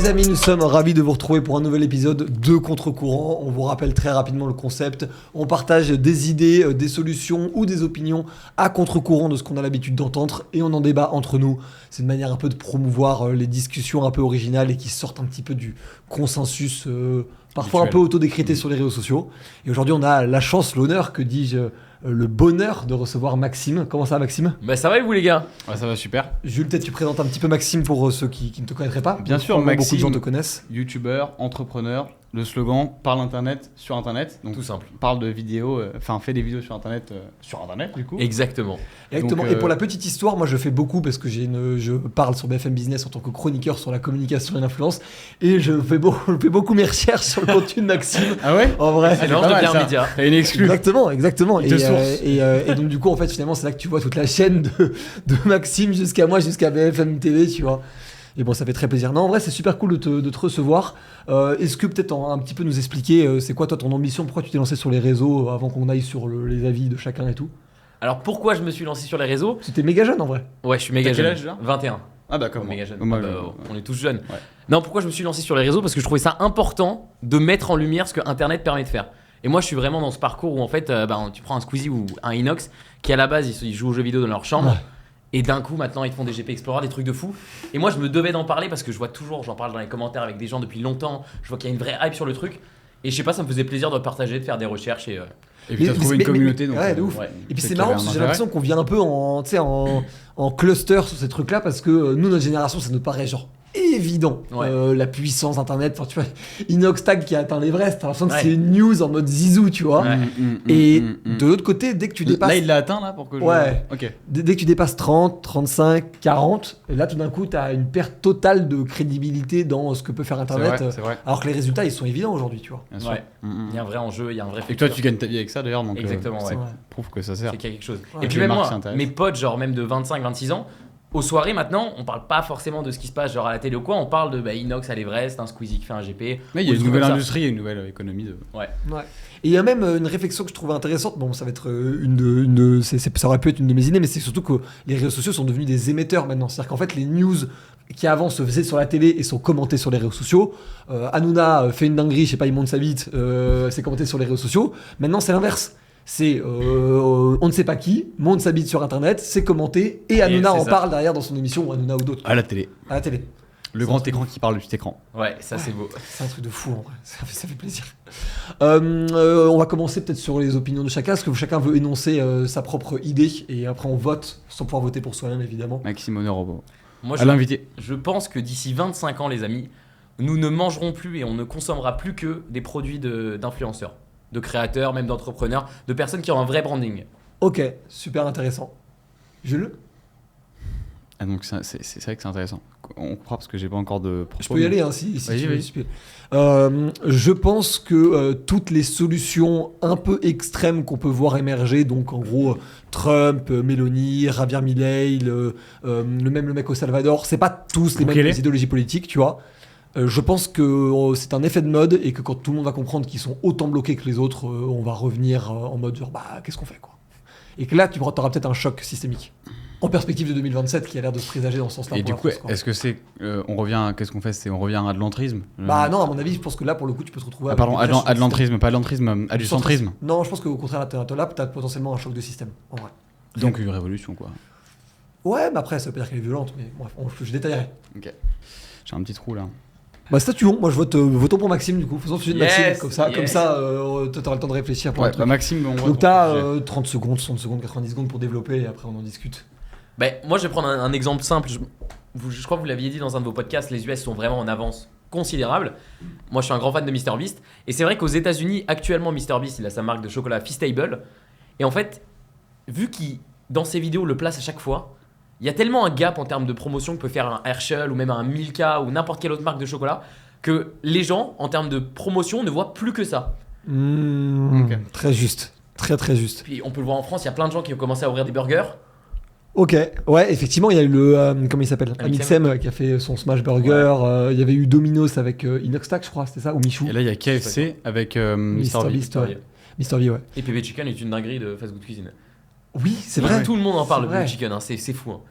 Les amis, nous sommes ravis de vous retrouver pour un nouvel épisode de Contre-courant. On vous rappelle très rapidement le concept. On partage des idées, des solutions ou des opinions à contre-courant de ce qu'on a l'habitude d'entendre et on en débat entre nous. C'est une manière un peu de promouvoir les discussions un peu originales et qui sortent un petit peu du consensus parfois un peu autodécrété sur les réseaux sociaux. Et aujourd'hui, on a la chance, l'honneur, que dis-je, le bonheur de recevoir Maxime. Comment ça va, Maxime ? Bah ça va et vous les gars ? Ouais, ça va super. Jules, peut-être tu présentes un petit peu Maxime pour ceux qui ne te connaîtraient pas. Bien sûr, Maxime, beaucoup de gens Maxime, te connaissent. youtubeur, entrepreneur. Le slogan parle internet sur internet. Donc Tout simple. parle de vidéos, fait des vidéos sur internet du coup. Exactement. Exactement. Donc, Et pour la petite histoire, moi je fais beaucoup parce que je parle sur BFM Business en tant que chroniqueur sur la communication et l'influence et je fais beaucoup mes recherches sur le contenu de Maxime. Ah ouais ? En vrai. C'est l'ange pas de mal, Pierre ça. Média. T'as une exclue. Exactement. Il te source. Et donc du coup en fait finalement c'est là que tu vois toute la chaîne de Maxime jusqu'à moi, jusqu'à BFM TV, tu vois. Et bon, ça fait très plaisir. Non, en vrai, c'est super cool de te recevoir. Est-ce que peut-être un petit peu nous expliquer, c'est quoi toi ton ambition ? Pourquoi tu t'es lancé sur les réseaux avant qu'on aille sur les avis de chacun et tout ? Alors pourquoi je me suis lancé sur les réseaux ? C'était méga jeune en vrai. Ouais, je suis méga T'as quel jeune. âge, déjà ? 21. Ah d'accord. Méga jeune. Moi, Ah bah, on est tous jeunes. Ouais. Non, pourquoi je me suis lancé sur les réseaux ? Parce que je trouvais ça important de mettre en lumière ce que Internet permet de faire. Et moi, je suis vraiment dans ce parcours où en fait, tu prends un Squeezie ou un Inox qui à la base ils jouent aux jeux vidéo dans leur chambre. Ouais. Et d'un coup, maintenant, ils font des GP Explorer, des trucs de fou. Et moi, je me devais d'en parler parce que je vois toujours, j'en parle dans les commentaires avec des gens depuis longtemps. Je vois qu'il y a une vraie hype sur le truc. Et je sais pas, ça me faisait plaisir de partager, de faire des recherches. Et Et puis t'as trouvé une communauté. Donc, ouais, de ouf. ouais. Et puis c'est c'est qu'il y marrant avait parce un que j'ai intérêt. l'impression qu'on vient un peu en cluster sur ces trucs-là parce que nous, notre génération, ça nous paraît genre évident. Ouais. La puissance internet, enfin tu vois, Inox Tag qui a atteint l'Everest, t'as l'impression que Ouais. c'est une news en mode zizou, tu vois. Ouais. Et de l'autre côté, dès que tu dépasses... Là, il l'a atteint là pour que je. Ouais. Ok. Dès que tu dépasses 30, 35, 40, et là tout d'un coup, tu as une perte totale de crédibilité dans ce que peut faire C'est Internet. vrai. C'est vrai. Alors que les résultats, ils sont évidents aujourd'hui, tu vois. Bien sûr. Ouais. Mm. il y a un vrai enjeu, il y a un vrai Et futur. toi, tu gagnes ta vie avec ça d'ailleurs, donc. Exactement, ouais. C'est vrai. Prouve que ça sert. C'est qu'il y a quelque chose. Ouais. Et puis Les même marques moi, s'intéressent. mes potes, genre même de 25, 26 ans, aux soirées maintenant, on parle pas forcément de ce qui se passe genre à la télé ou quoi, on parle de Inox à l'Everest, un Squeezie qui fait un GP. Mais il y a ou une des nouvelle trucs comme ça. industrie, il y a une nouvelle économie de. Ouais. Ouais. Et il y a même une réflexion que je trouvais intéressante. Bon, ça va être ça aurait pu être une de mes idées, mais c'est surtout que les réseaux sociaux sont devenus des émetteurs maintenant. C'est-à-dire qu'en fait, les news qui avant se faisaient sur la télé et sont commentées sur les réseaux sociaux. Hanouna fait une dinguerie, je sais pas, il monte sa bite, c'est commenté sur les réseaux sociaux. Maintenant, c'est l'inverse. C'est on ne sait pas qui monte sa bite sur internet, c'est commenté et Hanouna c'est en ça. parle derrière dans son émission ou Hanouna ou d'autres À la télé. à la télé. Le grand écran qui parle du petit écran. Ouais, ça c'est beau. C'est un truc de fou en vrai, ça fait plaisir. On va commencer peut-être sur les opinions de chacun, parce que chacun veut énoncer sa propre idée et après on vote sans pouvoir voter pour soi-même évidemment. Maxime Honneur Robot. Moi, À l'invité. je pense que d'ici 25 ans, les amis, nous ne mangerons plus et on ne consommera plus que des produits d'influenceurs, de créateurs, même d'entrepreneurs, de personnes qui ont un vrai branding. Ok, super intéressant. Jules ? Ah donc c'est vrai que c'est intéressant. On croit parce que j'ai pas encore de propos. Je peux y aller hein, si Vas-y, tu veux. vas-y. si tu peux. Je pense que toutes les solutions un peu extrêmes qu'on peut voir émerger, donc en gros Trump, Meloni, Javier Milei, le mec au Salvador, c'est pas tous les mêmes Bukele. idéologies politiques, tu vois. Je pense que c'est un effet de mode et que quand tout le monde va comprendre qu'ils sont autant bloqués que les autres, on va revenir en mode genre bah qu'est-ce qu'on fait quoi. Et que là tu auras peut-être un choc systémique. En perspective de 2027 qui a l'air de se présager dans ce sens-là. Et pour du la coup, France, quoi. est-ce que c'est on revient qu'est-ce qu'on fait on revient à de l'entrisme Bah non, à mon avis, je pense que là, pour le coup, tu peux te retrouver. Ah pardon, avec des à crashs de l'entrisme, pas de l'entrisme, à du centrisme. Non, je pense qu'au contraire, là, t'as potentiellement un choc de système, en vrai. Donc une révolution quoi. Ouais, mais après, ça veut pas dire qu'elle est violente, mais bref, je détaillerai. Ok. J'ai un petit trou là. Bah, statuons, moi je vote, votons pour Maxime, du coup. Faisons le sujet de Yes, Maxime, comme ça, yes. toi, t'auras le temps de réfléchir pour Ouais, un truc. bah Maxime, on va. Donc, t'as 30 secondes, 60 secondes, 90 secondes pour développer et après on en discute. Ben, moi, je vais prendre un exemple simple. Je crois que vous l'aviez dit dans un de vos podcasts, les US sont vraiment en avance considérable. Moi, je suis un grand fan de MrBeast. Et c'est vrai qu'aux États-Unis, actuellement, MrBeast, il a sa marque de chocolat Feastable. Et en fait, vu qu'il, dans ses vidéos, le place à chaque fois, il y a tellement un gap en termes de promotion que peut faire un Herschel ou même un Milka ou n'importe quelle autre marque de chocolat que les gens, en termes de promotion, ne voient plus que ça. Ok. Très juste, très très juste. Puis on peut le voir en France, il y a plein de gens qui ont commencé à ouvrir des burgers. Ok, ouais, effectivement, il y a eu le. Comment il s'appelle Amixem. Amixem qui a fait son Smash Burger. Il y avait eu Domino's avec Inoxtag, je crois, c'était ça, ou Michou. Et là il y a KFC avec Mr. Beast, ouais. Mr. V, ouais. Et PB Chicken est une dinguerie de fast food cuisine. Oui, c'est Mais vrai. tout le monde en parle C'est de vrai. PB Chicken, hein, c'est fou. Hein.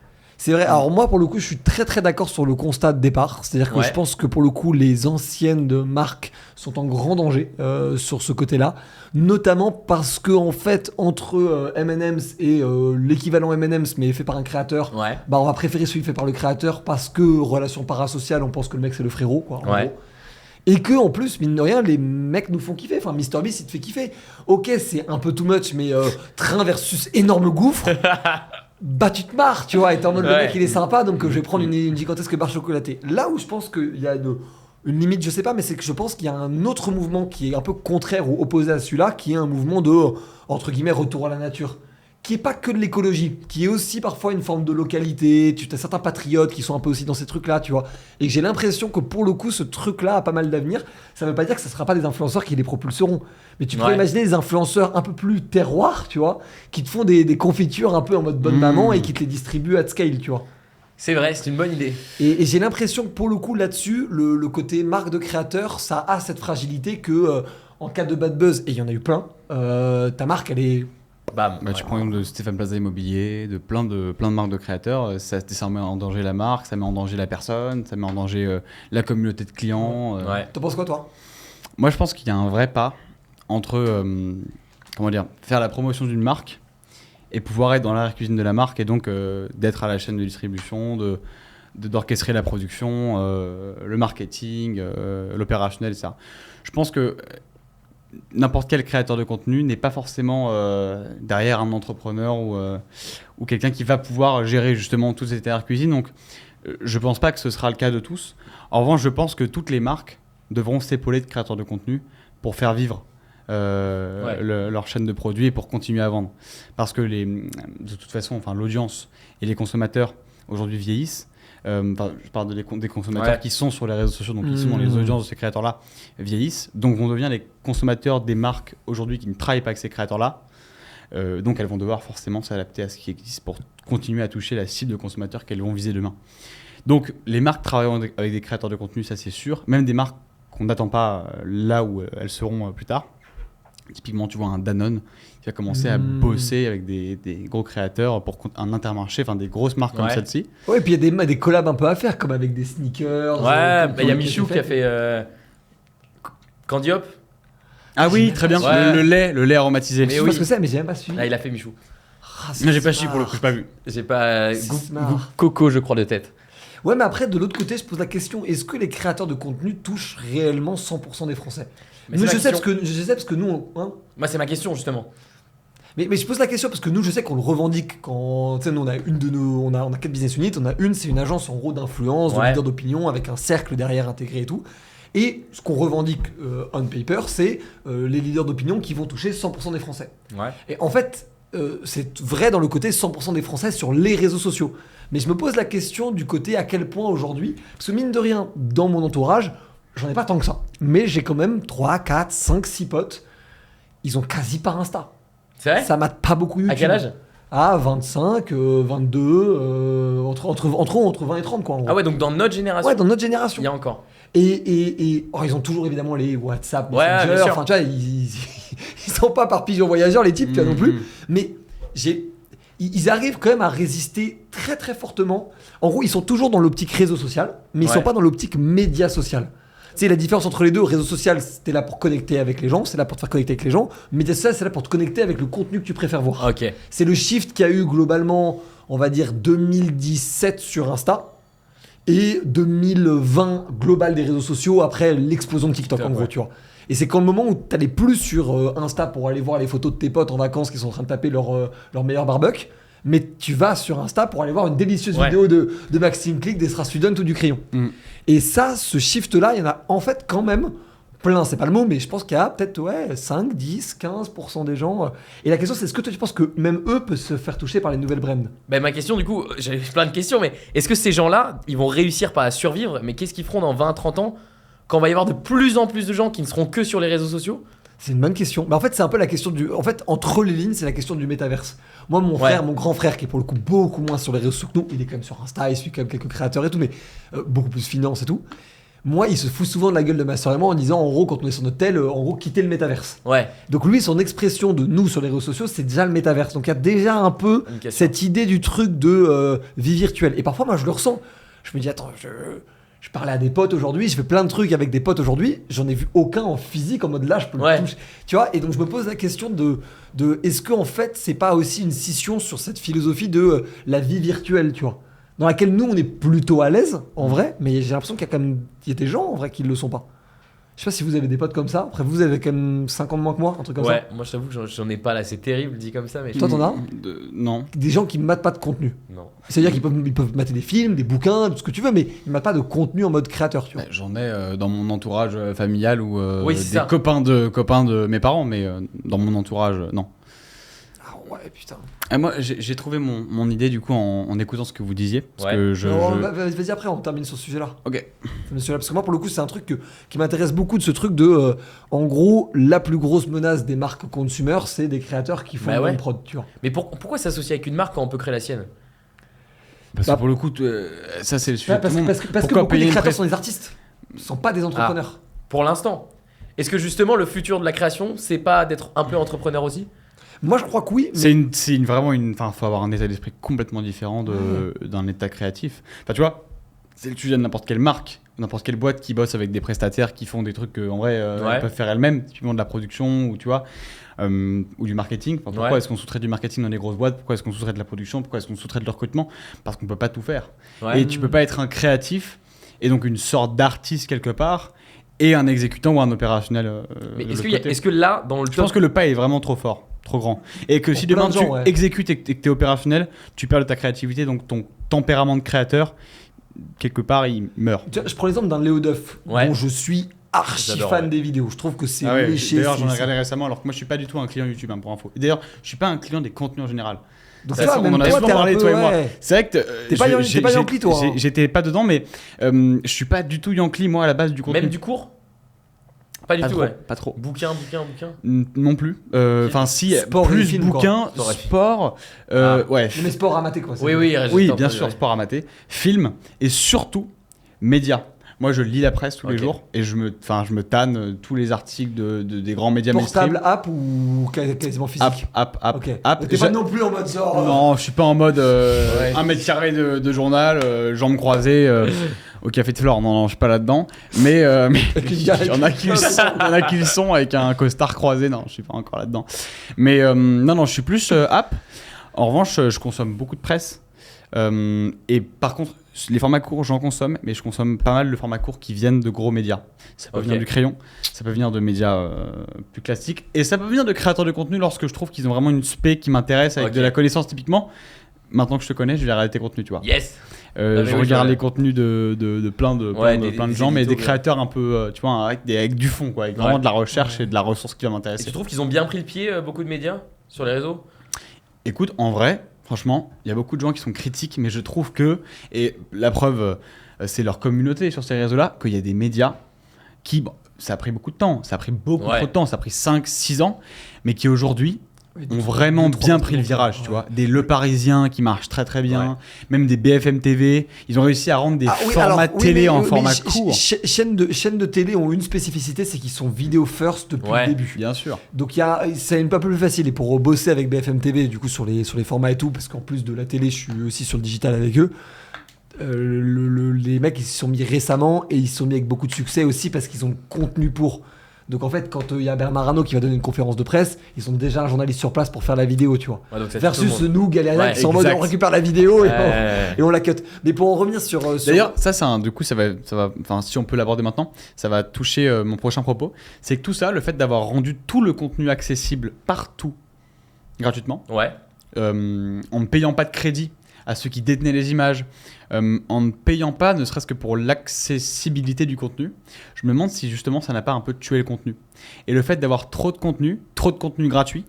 C'est vrai. Alors moi, pour le coup, je suis très très d'accord sur le constat de départ. C'est-à-dire que Ouais. je pense que pour le coup, les anciennes marques sont en grand danger sur ce côté-là, notamment parce que en fait, entre M&M's et l'équivalent M&M's mais fait par un créateur, Ouais. bah on va préférer celui fait par le créateur parce que relation parasociale, on pense que le mec c'est le frérot, quoi. En Ouais. gros. Et que en plus, mine de rien, les mecs nous font kiffer. Enfin, MrBeast, il te fait kiffer. Ok, c'est un peu too much, mais train versus énorme gouffre. Bah tu te marres, tu vois, et t'es en mode le Ouais. mec il est sympa, donc je vais prendre une gigantesque barre chocolatée. Là où je pense qu'il y a une limite, je sais pas, mais c'est que je pense qu'il y a un autre mouvement qui est un peu contraire ou opposé à celui-là, qui est un mouvement de, entre guillemets, retour à la nature. Qui est pas que de l'écologie, qui est aussi parfois une forme de localité. Tu as certains patriotes qui sont un peu aussi dans ces trucs-là, tu vois. Et que j'ai l'impression que pour le coup, ce truc-là a pas mal d'avenir. Ça veut pas dire que ce sera pas des influenceurs qui les propulseront. Mais tu pourrais Ouais. imaginer des influenceurs un peu plus terroirs, tu vois, qui te font des confitures un peu en mode bonne maman et qui te les distribuent at scale, tu vois. C'est vrai, c'est une bonne idée. Et j'ai l'impression que pour le coup là-dessus, le côté marque de créateur, ça a cette fragilité que en cas de bad buzz, et il y en a eu plein, ta marque elle est... Bam. Bah, tu Ouais. prends l'exemple de Stéphane Plaza Immobilier, de plein de marques de créateurs, ça met en danger la marque, ça met en danger la personne, ça met en danger la communauté de clients. Ouais. T'en penses quoi toi? Moi, je pense qu'il y a un vrai pas entre, comment dire, faire la promotion d'une marque et pouvoir être dans l'arrière-cuisine de la marque et donc d'être à la chaîne de distribution, d'orchestrer la production, le marketing, l'opérationnel, etc. Je pense que n'importe quel créateur de contenu n'est pas forcément derrière un entrepreneur ou quelqu'un qui va pouvoir gérer justement toute cette arrière-cuisine. Donc, je pense pas que ce sera le cas de tous. En revanche, je pense que toutes les marques devront s'épauler de créateurs de contenu pour faire vivre leur chaîne de produits et pour continuer à vendre. Parce que de toute façon, l'audience et les consommateurs aujourd'hui vieillissent. Je parle des consommateurs qui sont sur les réseaux sociaux, donc qui sont dans les audiences de ces créateurs-là, vieillissent. Donc on devient les consommateurs des marques aujourd'hui qui ne travaillent pas avec ces créateurs-là. Donc elles vont devoir forcément s'adapter à ce qui existe pour continuer à toucher la cible de consommateurs qu'elles vont viser demain. Donc les marques travaillent avec des créateurs de contenu, ça c'est sûr. Même des marques qu'on n'attend pas là où elles seront plus tard. Typiquement, tu vois un Danone qui va commencer à bosser avec des gros créateurs pour un Intermarché, des grosses marques comme celle-ci. Ouais, et puis il y a des collabs un peu à faire, comme avec des sneakers. Ouais, comme il y a qui Michou qui a fait Candiop. Ah oui, très bien. Ouais. Le lait aromatisé. Je sais Mais pas oui. ce que c'est, mais j'ai même pas suivi. Ah, il a fait Michou. Non, j'ai pas su pour le coup, j'ai pas vu. J'ai pas. C'est Goût smart. Coco, je crois, de tête. Ouais, mais après, de l'autre côté, je pose la question, est-ce que les créateurs de contenu touchent réellement 100% des Français? Mais Nous, c'est je ma sais, question. je sais parce que nous, Moi, c'est ma question, justement. mais je pose la question parce que nous, je sais qu'on le revendique quand, tu sais, nous, on a on a 4 business units, on a une, c'est une agence en gros d'influence, de Ouais. leader d'opinion, avec un cercle derrière intégré et tout. Et ce qu'on revendique on paper, c'est les leaders d'opinion qui vont toucher 100% des Français. Ouais. Et en fait, c'est vrai dans le côté 100% des Français sur les réseaux sociaux. Mais je me pose la question du côté à quel point aujourd'hui, parce que mine de rien, dans mon entourage, j'en ai pas tant que ça. Mais j'ai quand même 3, 4, 5, 6 potes. Ils ont quasi pas Insta. C'est vrai Ça mate pas beaucoup YouTube. À quel âge? Ah, 25, 22, entre 20 et 30 quoi en gros. Ah ouais, donc dans notre génération, Ouais, dans notre génération. il y a encore. Et ils ont toujours évidemment les WhatsApp, Ouais, Messenger, bien sûr. enfin tu vois, ils sont pas par pigeon voyageur les types, tu vois, non plus. Mais ils arrivent quand même à résister très très fortement. En gros, ils sont toujours dans l'optique réseau social, mais ils Ouais. sont pas dans l'optique média social. Tu sais, la différence entre les deux, réseau social, c'était là pour connecter avec les gens, c'est là pour te faire connecter avec les gens. Média social, c'est là pour te connecter avec le contenu que tu préfères voir. Ok. C'est le shift qu'il y a eu globalement, on va dire 2017 sur Insta et 2020 global des réseaux sociaux après l'explosion de TikTok en gros, ouais. tu vois. Et c'est quand le moment où t'allais plus sur Insta pour aller voir les photos de tes potes en vacances qui sont en train de taper leur meilleur barbecue, mais tu vas sur Insta pour aller voir une délicieuse Ouais. vidéo de Maxime Click, d'Estra Student ou du Crayon. Et ça, ce shift-là, il y en a en fait quand même plein, c'est pas le mot, mais je pense qu'il y a peut-être 5, 10, 15% des gens. Et la question, c'est est-ce que toi tu penses que même eux peuvent se faire toucher par les nouvelles brands? Ben, ma question, du coup, j'avais plein de questions, mais est-ce que ces gens-là, ils vont réussir pas à survivre, mais qu'est-ce qu'ils feront dans 20, 30 ans quand il va y avoir de plus en plus de gens qui ne seront que sur les réseaux sociaux? C'est une bonne question. Mais en fait, c'est un peu la question du. En fait, entre les lignes, c'est la question du métaverse. Moi, mon frère, mon grand frère, qui est pour le coup beaucoup moins sur les réseaux sociaux que nous, il est quand même sur Insta, il suit quand même quelques créateurs et tout, mais beaucoup plus finance et tout. Moi, il se fout souvent de la gueule de ma soeur et moi en disant, en gros, quand on est sur notre tel, en gros, quitter le métaverse. Ouais. Donc lui, son expression de nous sur les réseaux sociaux, c'est déjà le métaverse. Donc il y a déjà un peu Une question. cette idée du truc de vie virtuelle. Et parfois, moi, je le ressens. Je me dis, attends, je parlais à des potes aujourd'hui, je fais plein de trucs avec des potes aujourd'hui, j'en ai vu aucun en physique, en mode là, je peux Ouais. le toucher. Tu vois, et donc je me pose la question de est-ce que en fait, c'est pas aussi une scission sur cette philosophie de la vie virtuelle, tu vois, dans laquelle nous, on est plutôt à l'aise, en vrai, mais j'ai l'impression qu'il y a quand même il y a des gens, en vrai, qui le sont pas. Je sais pas si vous avez des potes comme ça. Après, vous avez quand même 5 ans de moins que moi, un truc comme Ouais, moi je t'avoue que j'en ai pas là, c'est terrible dit comme ça, mais. Toi, t'en as un Non. des gens qui ne matent pas de contenu. Non. C'est-à-dire qu'ils peuvent mater des films, des bouquins, tout ce que tu veux, mais ils ne matent pas de contenu en mode créateur, tu vois. Ouais, j'en ai dans mon entourage familial ou Oui, c'est des ça. copains de mes parents, mais dans mon entourage, non. Ah ouais, putain. Et moi, j'ai trouvé mon idée du coup en écoutant ce que vous disiez. Parce Ouais. que Non, vas-y après, on termine sur ce sujet-là. Ok. Parce que moi, pour le coup, c'est un truc qui m'intéresse beaucoup de ce truc de. En gros, la plus grosse menace des marques consumer, c'est des créateurs qui font Bah une ouais. bonne prod, tu vois. Mais pourquoi s'associer avec une marque quand on peut créer la sienne? Parce Bah, que pour le coup, ça c'est le sujet. Ouais, de parce tout le que, monde. parce que Pourquoi beaucoup payer des une créateurs presse- sont des artistes. Ils sont pas des entrepreneurs. Pour l'instant. Est-ce que justement le futur de la création, c'est pas d'être un peu entrepreneur aussi? Moi, je crois que oui. Vraiment une. Enfin, faut avoir un état d'esprit complètement différent d'un état créatif. Enfin, tu vois, c'est le sujet de n'importe quelle marque, n'importe quelle boîte qui bosse avec des prestataires qui font des trucs qu'en vrai, Ouais. elles peuvent faire elles-mêmes, typiquement de la production ou tu vois, ou du marketing. Enfin, pourquoi Ouais. est-ce qu'on sous-traite du marketing dans les grosses boîtes? Pourquoi est-ce qu'on sous-traite de la production? Pourquoi est-ce qu'on sous-traite de le recrutement? Parce qu'on peut pas tout faire. Ouais. Et tu peux pas être un créatif et donc une sorte d'artiste quelque part et un exécutant ou un opérationnel. Mais de est-ce, l'autre côté. est-ce que là, dans le Je pense que le pas est vraiment trop fort, trop grand. Et que Pour si plein demain de tu gens, ouais. exécutes et que tu es opérationnel, tu perds de ta créativité, donc ton tempérament de créateur, quelque part, il meurt. Tu vois, je prends l'exemple d'un Léo Duff, Ouais. dont je suis archi J'adore, fan ouais. des vidéos. Je trouve que c'est Ah ouais, léché. d'ailleurs, j'en ai c'est- regardé récemment, alors que moi je suis pas du tout un client YouTube, hein, pour info. Et d'ailleurs, je suis pas un client des contenus en général. Donc Ça, toi, on même en a toi, souvent t'es un parlé, peu, toi et moi. ouais. C'est vrai que T'es pas Yankee, toi, hein. j'étais pas dedans, mais je suis pas du tout Yankee, moi, à la base du contenu. Même du cours? Pas du pas tout, trop, ouais. pas trop. Bouquin. Non plus. Enfin, si, Sport et plus film, quoi. bouquin, Sport et film. sport, Ah. ouais. Mais sport à mater, quoi. c'est- Oui, oui, Oui, j'ai bien entendu, sûr, ouais. sport à mater, film et surtout médias. Moi, je lis la presse tous les Ok. jours et je me tanne tous les articles des grands médias Portable, mainstream. app ou quasiment physique? App. Ok. App. T'es pas non plus en mode genre. Non, je suis pas en mode Ouais. 1 mètre carré de journal, jambes croisées au café de Flore. Non, je suis pas là-dedans. Mais Avec une il y en a qui le sont, il y en a qui le sont avec un costard croisé. Non, je suis pas encore là-dedans. Mais non, je suis plus app. En revanche, je consomme beaucoup de presse. Et par contre, les formats courts, j'en consomme, mais je consomme pas mal de formats courts qui viennent de gros médias. Ça peut Ok. venir du crayon, ça peut venir de médias plus classiques, et ça peut venir de créateurs de contenu lorsque je trouve qu'ils ont vraiment une spé qui m'intéresse avec Ok. de la connaissance typiquement. Maintenant que je te connais, je vais regarder tes contenus, tu vois. Yes! Je oui, regarde je- les contenus de plein de Ouais, plein de des gens, mais éditos, des créateurs un peu, tu vois, avec du fond, quoi, avec vraiment Ouais. de la recherche et de la ressource qui va Et m'intéresser. tu trouves qu'ils ont bien pris le pied, beaucoup de médias, sur les réseaux? Écoute, en vrai, franchement, il y a beaucoup de gens qui sont critiques, mais je trouve que, et la preuve, c'est leur communauté sur ces réseaux-là, qu'il y a des médias qui, bon, ça a pris beaucoup de temps, ça a pris beaucoup Ouais. trop de temps, ça a pris 5-6 ans, mais qui aujourd'hui Oui, ont deux, vraiment trois bien ans, pris le ouais. virage, tu vois. Des Le Parisien qui marchent très très bien, même des BFM TV, ils ont réussi à rendre des Ah oui, formats alors, oui, télé mais- en mais format court. Chaînes de télé ont une spécificité, c'est qu'ils sont vidéo first depuis Ouais. le début. Bien sûr. Donc c'est un peu plus facile. Et pour bosser avec BFM TV, du coup, sur les formats et tout, parce qu'en plus de la télé, je suis aussi sur le digital avec eux. Les mecs, ils se sont mis récemment et ils se sont mis avec beaucoup de succès aussi parce qu'ils ont le contenu pour. Donc en fait, quand il y a Bernard Arnault qui va donner une conférence de presse, ils ont déjà un journaliste sur place pour faire la vidéo, tu vois. Ouais, donc ça touche tout le Versus monde. nous, Galériens, Ouais, qui sont en mode exact. on récupère la vidéo Ouais. et on la cut. Mais pour en revenir sur. D'ailleurs, ça, c'est du coup, ça va, enfin, si on peut l'aborder maintenant, ça va toucher mon prochain propos. C'est que tout ça, le fait d'avoir rendu tout le contenu accessible partout, gratuitement, Ouais. en ne payant pas de crédit à ceux qui détenaient les images, en ne payant pas, ne serait-ce que pour l'accessibilité du contenu, je me demande si justement ça n'a pas un peu tué le contenu. Et le fait d'avoir trop de contenu gratuit,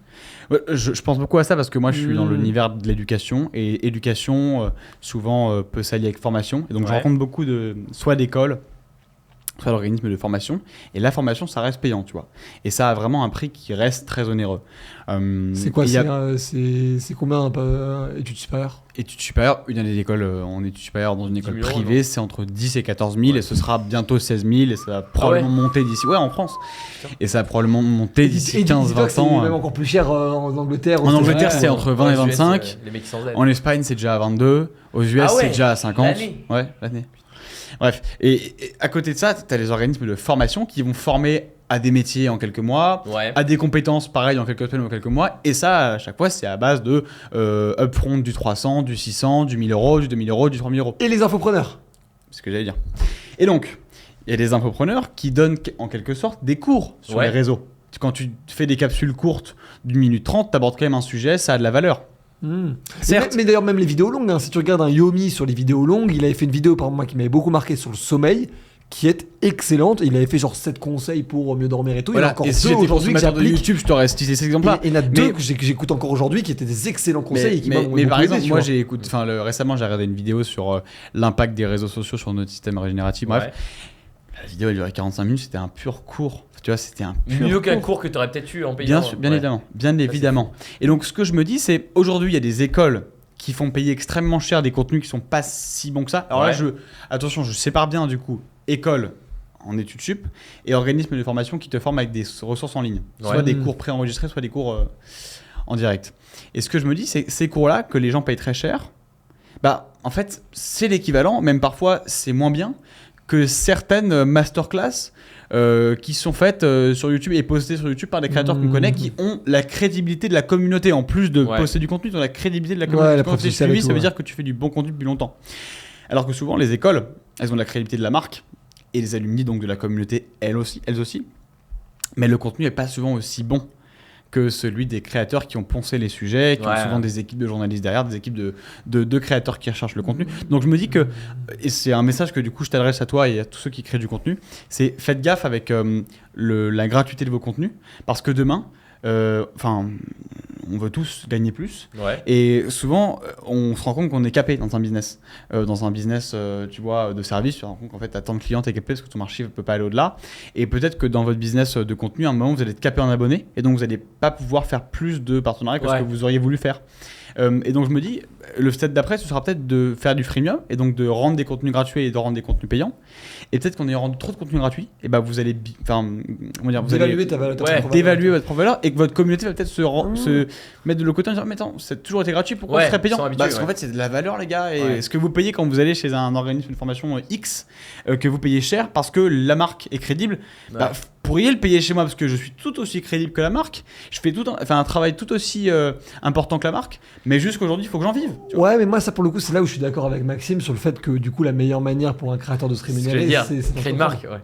je pense beaucoup à ça parce que moi je suis dans l'univers de l'éducation, et éducation souvent peut s'allier avec formation. Et donc je Ouais. rencontre beaucoup soit d'écoles, soit l'organisme de formation. Et la formation, ça reste payant, tu vois. Et ça a vraiment un prix qui reste très onéreux. C'est quoi, il y a- c'est combien un peu études supérieures? Études supérieures, une année d'école en études supérieures dans une école 10 000 euros, privée, c'est entre 10 et 14 000 Ouais. et ce sera bientôt 16 000 et ça va probablement monter d'ici. Ouais, en France. Putain. Et ça va probablement monter d'ici 15-20 C'est ans. même encore plus cher en Angleterre. aux En Angleterre, États-Unis. c'est entre 20 et Aux US, 25. les mecs qui s'en aident. En Espagne, c'est déjà à 22. Aux US, Ah ouais, c'est déjà à 50. l'année. Ouais, l'année. Bref. Et à côté de ça, tu as les organismes de formation qui vont former à des métiers en quelques mois, Ouais. à des compétences pareil en quelques semaines ou en quelques mois. Et ça, à chaque fois, c'est à base de upfront du 300, du 600, du 1000 euros, du 2000 euros, du 3000 euros. Et les infopreneurs. C'est ce que j'allais dire. Et donc, il y a des infopreneurs qui donnent en quelque sorte des cours sur Ouais. les réseaux. Quand tu fais des capsules courtes d'une minute 30, tu abordes quand même un sujet, ça a de la valeur. Certes. Mais d'ailleurs, même les vidéos longues, hein, si tu regardes un Yomi sur les vidéos longues, il avait fait une vidéo par moi qui m'avait beaucoup marqué sur le sommeil, qui est excellente. Il avait fait genre 7 conseils pour mieux dormir et tout. Il y en a encore et si deux j'étais aujourd'hui que consommateur de j'applique. YouTube, je t'aurais cité cet exemple-là. Il y en a deux Mais- que j'écoute encore aujourd'hui qui étaient des excellents conseils et qui m'ont mais beaucoup par aidé, exemple, tu moi vois. j'ai écouté, récemment j'ai regardé une vidéo sur l'impact des réseaux sociaux sur notre système régénératif. Bref, Ouais. la vidéo elle durait 45 minutes, c'était un pur cours. Tu vois, c'était un pur Mieux qu'un cours. cours que tu aurais peut-être eu en payant. Bien sûr, bien Ouais. évidemment, bien évidemment. Et donc ce que je me dis, c'est aujourd'hui il y a des écoles qui font payer extrêmement cher des contenus qui sont pas si bons que ça. Alors là, Ouais. attention, je sépare bien du coup école en études sup et organisme de formation qui te forment avec des ressources en ligne, soit Ouais. des cours préenregistrés, soit des cours en direct. Et ce que je me dis, c'est ces cours-là que les gens payent très cher. Bah, en fait, c'est l'équivalent, même parfois c'est moins bien que certaines masterclass qui sont faites sur YouTube et postées sur YouTube par des créateurs qu'on connaît qui ont la crédibilité de la communauté. En plus de Ouais. poster du contenu, ils ont la crédibilité de la communauté. la Quand c'est preuve sociale et suivi, tout, ça veut ouais. dire que tu fais du bon contenu depuis longtemps. Alors que souvent, les écoles, elles ont la crédibilité de la marque et les alumni, donc de la communauté, elles aussi. Mais le contenu n'est pas souvent aussi bon que celui des créateurs qui ont poncé les sujets, qui ont Ouais. souvent des équipes de journalistes derrière, des équipes de créateurs qui recherchent le contenu. Donc je me dis que, et c'est un message que du coup je t'adresse à toi et à tous ceux qui créent du contenu, c'est faites gaffe avec la gratuité de vos contenus, parce que demain, on veut tous gagner plus. Ouais. Et souvent, on se rend compte qu'on est capé dans un business. Tu vois, de service, tu te rends compte qu'en fait, tu as tant de clients, tu es capé parce que ton marché ne peut pas aller au-delà. Et peut-être que dans votre business de contenu, à un moment, vous allez être capé en abonnés et donc vous n'allez pas pouvoir faire plus de partenariats que ce Ouais. que vous auriez voulu faire. Et donc, je me dis, le step d'après, ce sera peut-être de faire du freemium et donc de rendre des contenus gratuits et de rendre des contenus payants. Et peut-être qu'en ayant rendu trop de contenus gratuits, et ben vous allez, vous allez D'évaluer ta valeur. ta Ouais, propre valeur. d'évaluer votre propre valeur et que votre communauté va peut-être se mettre de l'autre côté en disant mais attends, ça a toujours été gratuit, pourquoi Ouais, ce serait payant ils sont habitués, Parce qu'en ouais. fait c'est de la valeur les gars et Ouais. ce que vous payez quand vous allez chez un organisme de formation X que vous payez cher parce que la marque est crédible, Ouais. bah, vous pourriez le payer chez moi parce que je suis tout aussi crédible que la marque, je fais un travail tout aussi important que la marque, mais juste qu'aujourd'hui il faut que j'en vive. tu vois. Ouais, mais moi, ça pour le coup, c'est là où je suis d'accord avec Maxime sur le fait que du coup, la meilleure manière pour un créateur de se C'est ce que rémunérer, j'allais dire. c'est Créer une marque, ouais.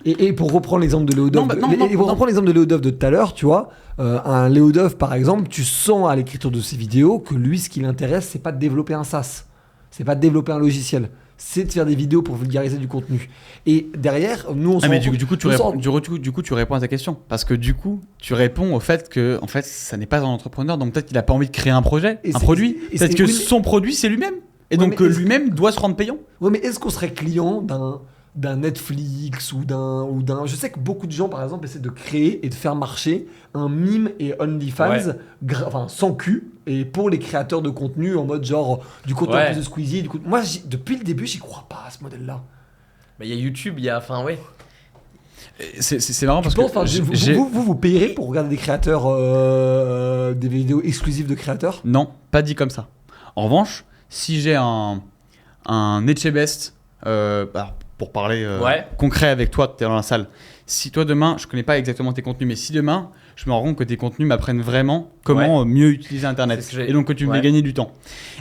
Et pour reprendre l'exemple de Léo Duff, Non, reprendre l'exemple de Léo Duff de tout à l'heure, tu vois, un Léo Duff par exemple, tu sens à l'écriture de ses vidéos que lui, ce qui l'intéresse, c'est pas de développer un SaaS, c'est pas de développer un logiciel, c'est de faire des vidéos pour vulgariser du contenu. Et derrière, nous, on se Ah, mais rend compte- du coup, tu on se réponds, rend- du coup, tu réponds à ta question. Parce que du coup, tu réponds au fait que en fait, ça n'est pas un entrepreneur, donc peut-être qu'il n'a pas envie de créer un projet, Et un c'est- produit. et Peut-être c'est- que oui, mais- son produit, c'est lui-même. Et Ouais, donc mais que est-ce- lui-même doit se rendre payant. Ouais, mais est-ce qu'on serait client d'un Netflix ou d'un je sais que beaucoup de gens par exemple essaient de créer et de faire marcher un mime et OnlyFans Ouais. enfin sans cul et pour les créateurs de contenu en mode genre du contenu Ouais. en plus de Squeezie du coup moi depuis le début j'y crois pas à ce modèle là. Bah, il y a YouTube, il y a. Enfin, ouais. C'est marrant parce Je pense, que enfin, j'ai- vous payerez pour regarder des créateurs des vidéos exclusives de créateurs. non, pas dit comme ça. En revanche, si j'ai un Etchebest, pour parler Ouais. concret avec toi, tu es dans la salle. Si toi demain, je connais pas exactement tes contenus, mais si demain, je me rends compte que tes contenus m'apprennent vraiment comment mieux utiliser Internet, C'est ce que j'ai- et donc que tu me Ouais. fais gagner du temps,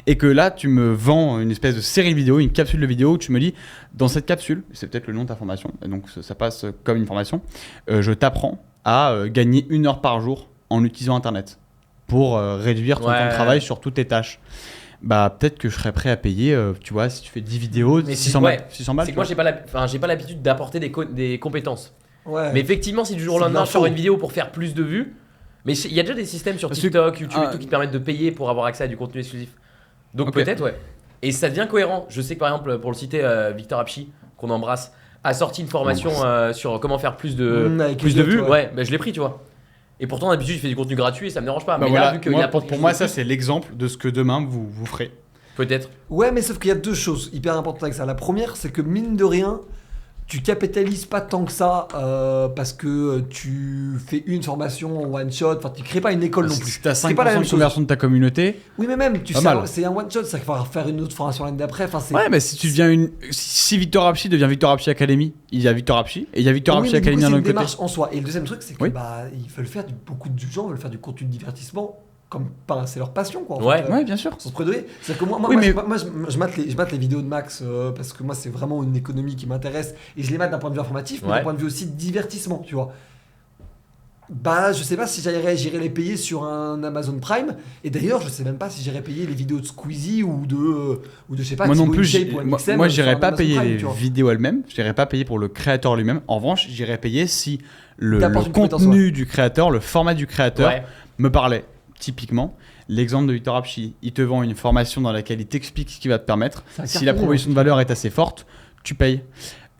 et que là, tu me vends une espèce de série vidéo, une capsule de vidéo, où tu me dis, dans cette capsule, c'est peut-être le nom de ta formation, et donc ça passe comme une formation, je t'apprends à gagner 1 heure par jour en utilisant Internet pour réduire ton Ouais. temps de travail sur toutes tes tâches. Bah peut-être que je serais prêt à payer, tu vois, si tu fais 10 vidéos, Mais 600 ouais. balles. 600 balles, C'est tu que moi, vois. j'ai pas l'habitude d'apporter des compétences. Ouais. Mais effectivement, si du jour au C'est de lendemain, je l'info. sors une vidéo pour faire plus de vues, mais il y a déjà des systèmes sur Parce que- TikTok, YouTube Ah. et tout qui te permettent de payer pour avoir accès à du contenu exclusif. Donc Ok. peut-être, ouais. Et ça devient cohérent. Je sais que par exemple, pour le citer, Victor Apchi, qu'on embrasse, a sorti une formation sur comment faire plus de Avec vues. Elliot, Ouais, bah, je l'ai pris, tu vois. Et pourtant, d'habitude, je fais du contenu gratuit et ça me dérange pas. Bah mais voilà, là, vu qu'il moi, apporte pour moi, ça c'est l'exemple de ce que demain vous ferez. peut-être. Ouais, mais sauf qu'il y a deux choses hyper importantes avec ça. La première, c'est que mine de rien, tu capitalises pas tant que ça parce que tu fais une formation en one shot. Enfin, tu crées pas une école non plus. Si t'as C'est pas la 5% même de chose. conversion de ta communauté, Oui, mais même, tu Pas sais, mal. c'est un one shot, ça va faire une autre formation l'année d'après. Enfin, c'est. ouais, mais si tu deviens si Victor Apchi devient Victor Apchi Academy, il y a Victor Apchi et il y a Victor Oui, Apchi mais du coup, Academy c'est d'un une autre côté. démarche en soi. Et le deuxième truc, c'est que Oui. ils veulent faire beaucoup de gens veulent faire du contenu de divertissement comme c'est leur passion, quoi. En Ouais. fait, Ouais, bien sûr. sans se prédorer. C'est que moi, Oui, mais- je mate les vidéos de Max parce que moi, c'est vraiment une économie qui m'intéresse et je les mate d'un point de vue informatif, mais Ouais. d'un point de vue aussi de divertissement, tu vois. Bah, je sais pas si j'irais les payer sur un Amazon Prime. Et d'ailleurs, je sais même pas si j'irais payer les vidéos de Squeezie ou de je sais pas. Moi non Thibaut plus, InShape ou NXM moi sur j'irais un pas Amazon payer Prime, les tu vois. vidéos elles-mêmes, j'irais pas payer pour le créateur lui-même. En revanche, j'irais payer si le T'apportes une compétence, contenu du créateur, le format du créateur Ouais. me parlait. Typiquement, l'exemple de Victor Apchi, il te vend une formation dans laquelle il t'explique ce qui va te permettre. Ça a Si la cartonné, proposition de valeur est assez forte, tu payes.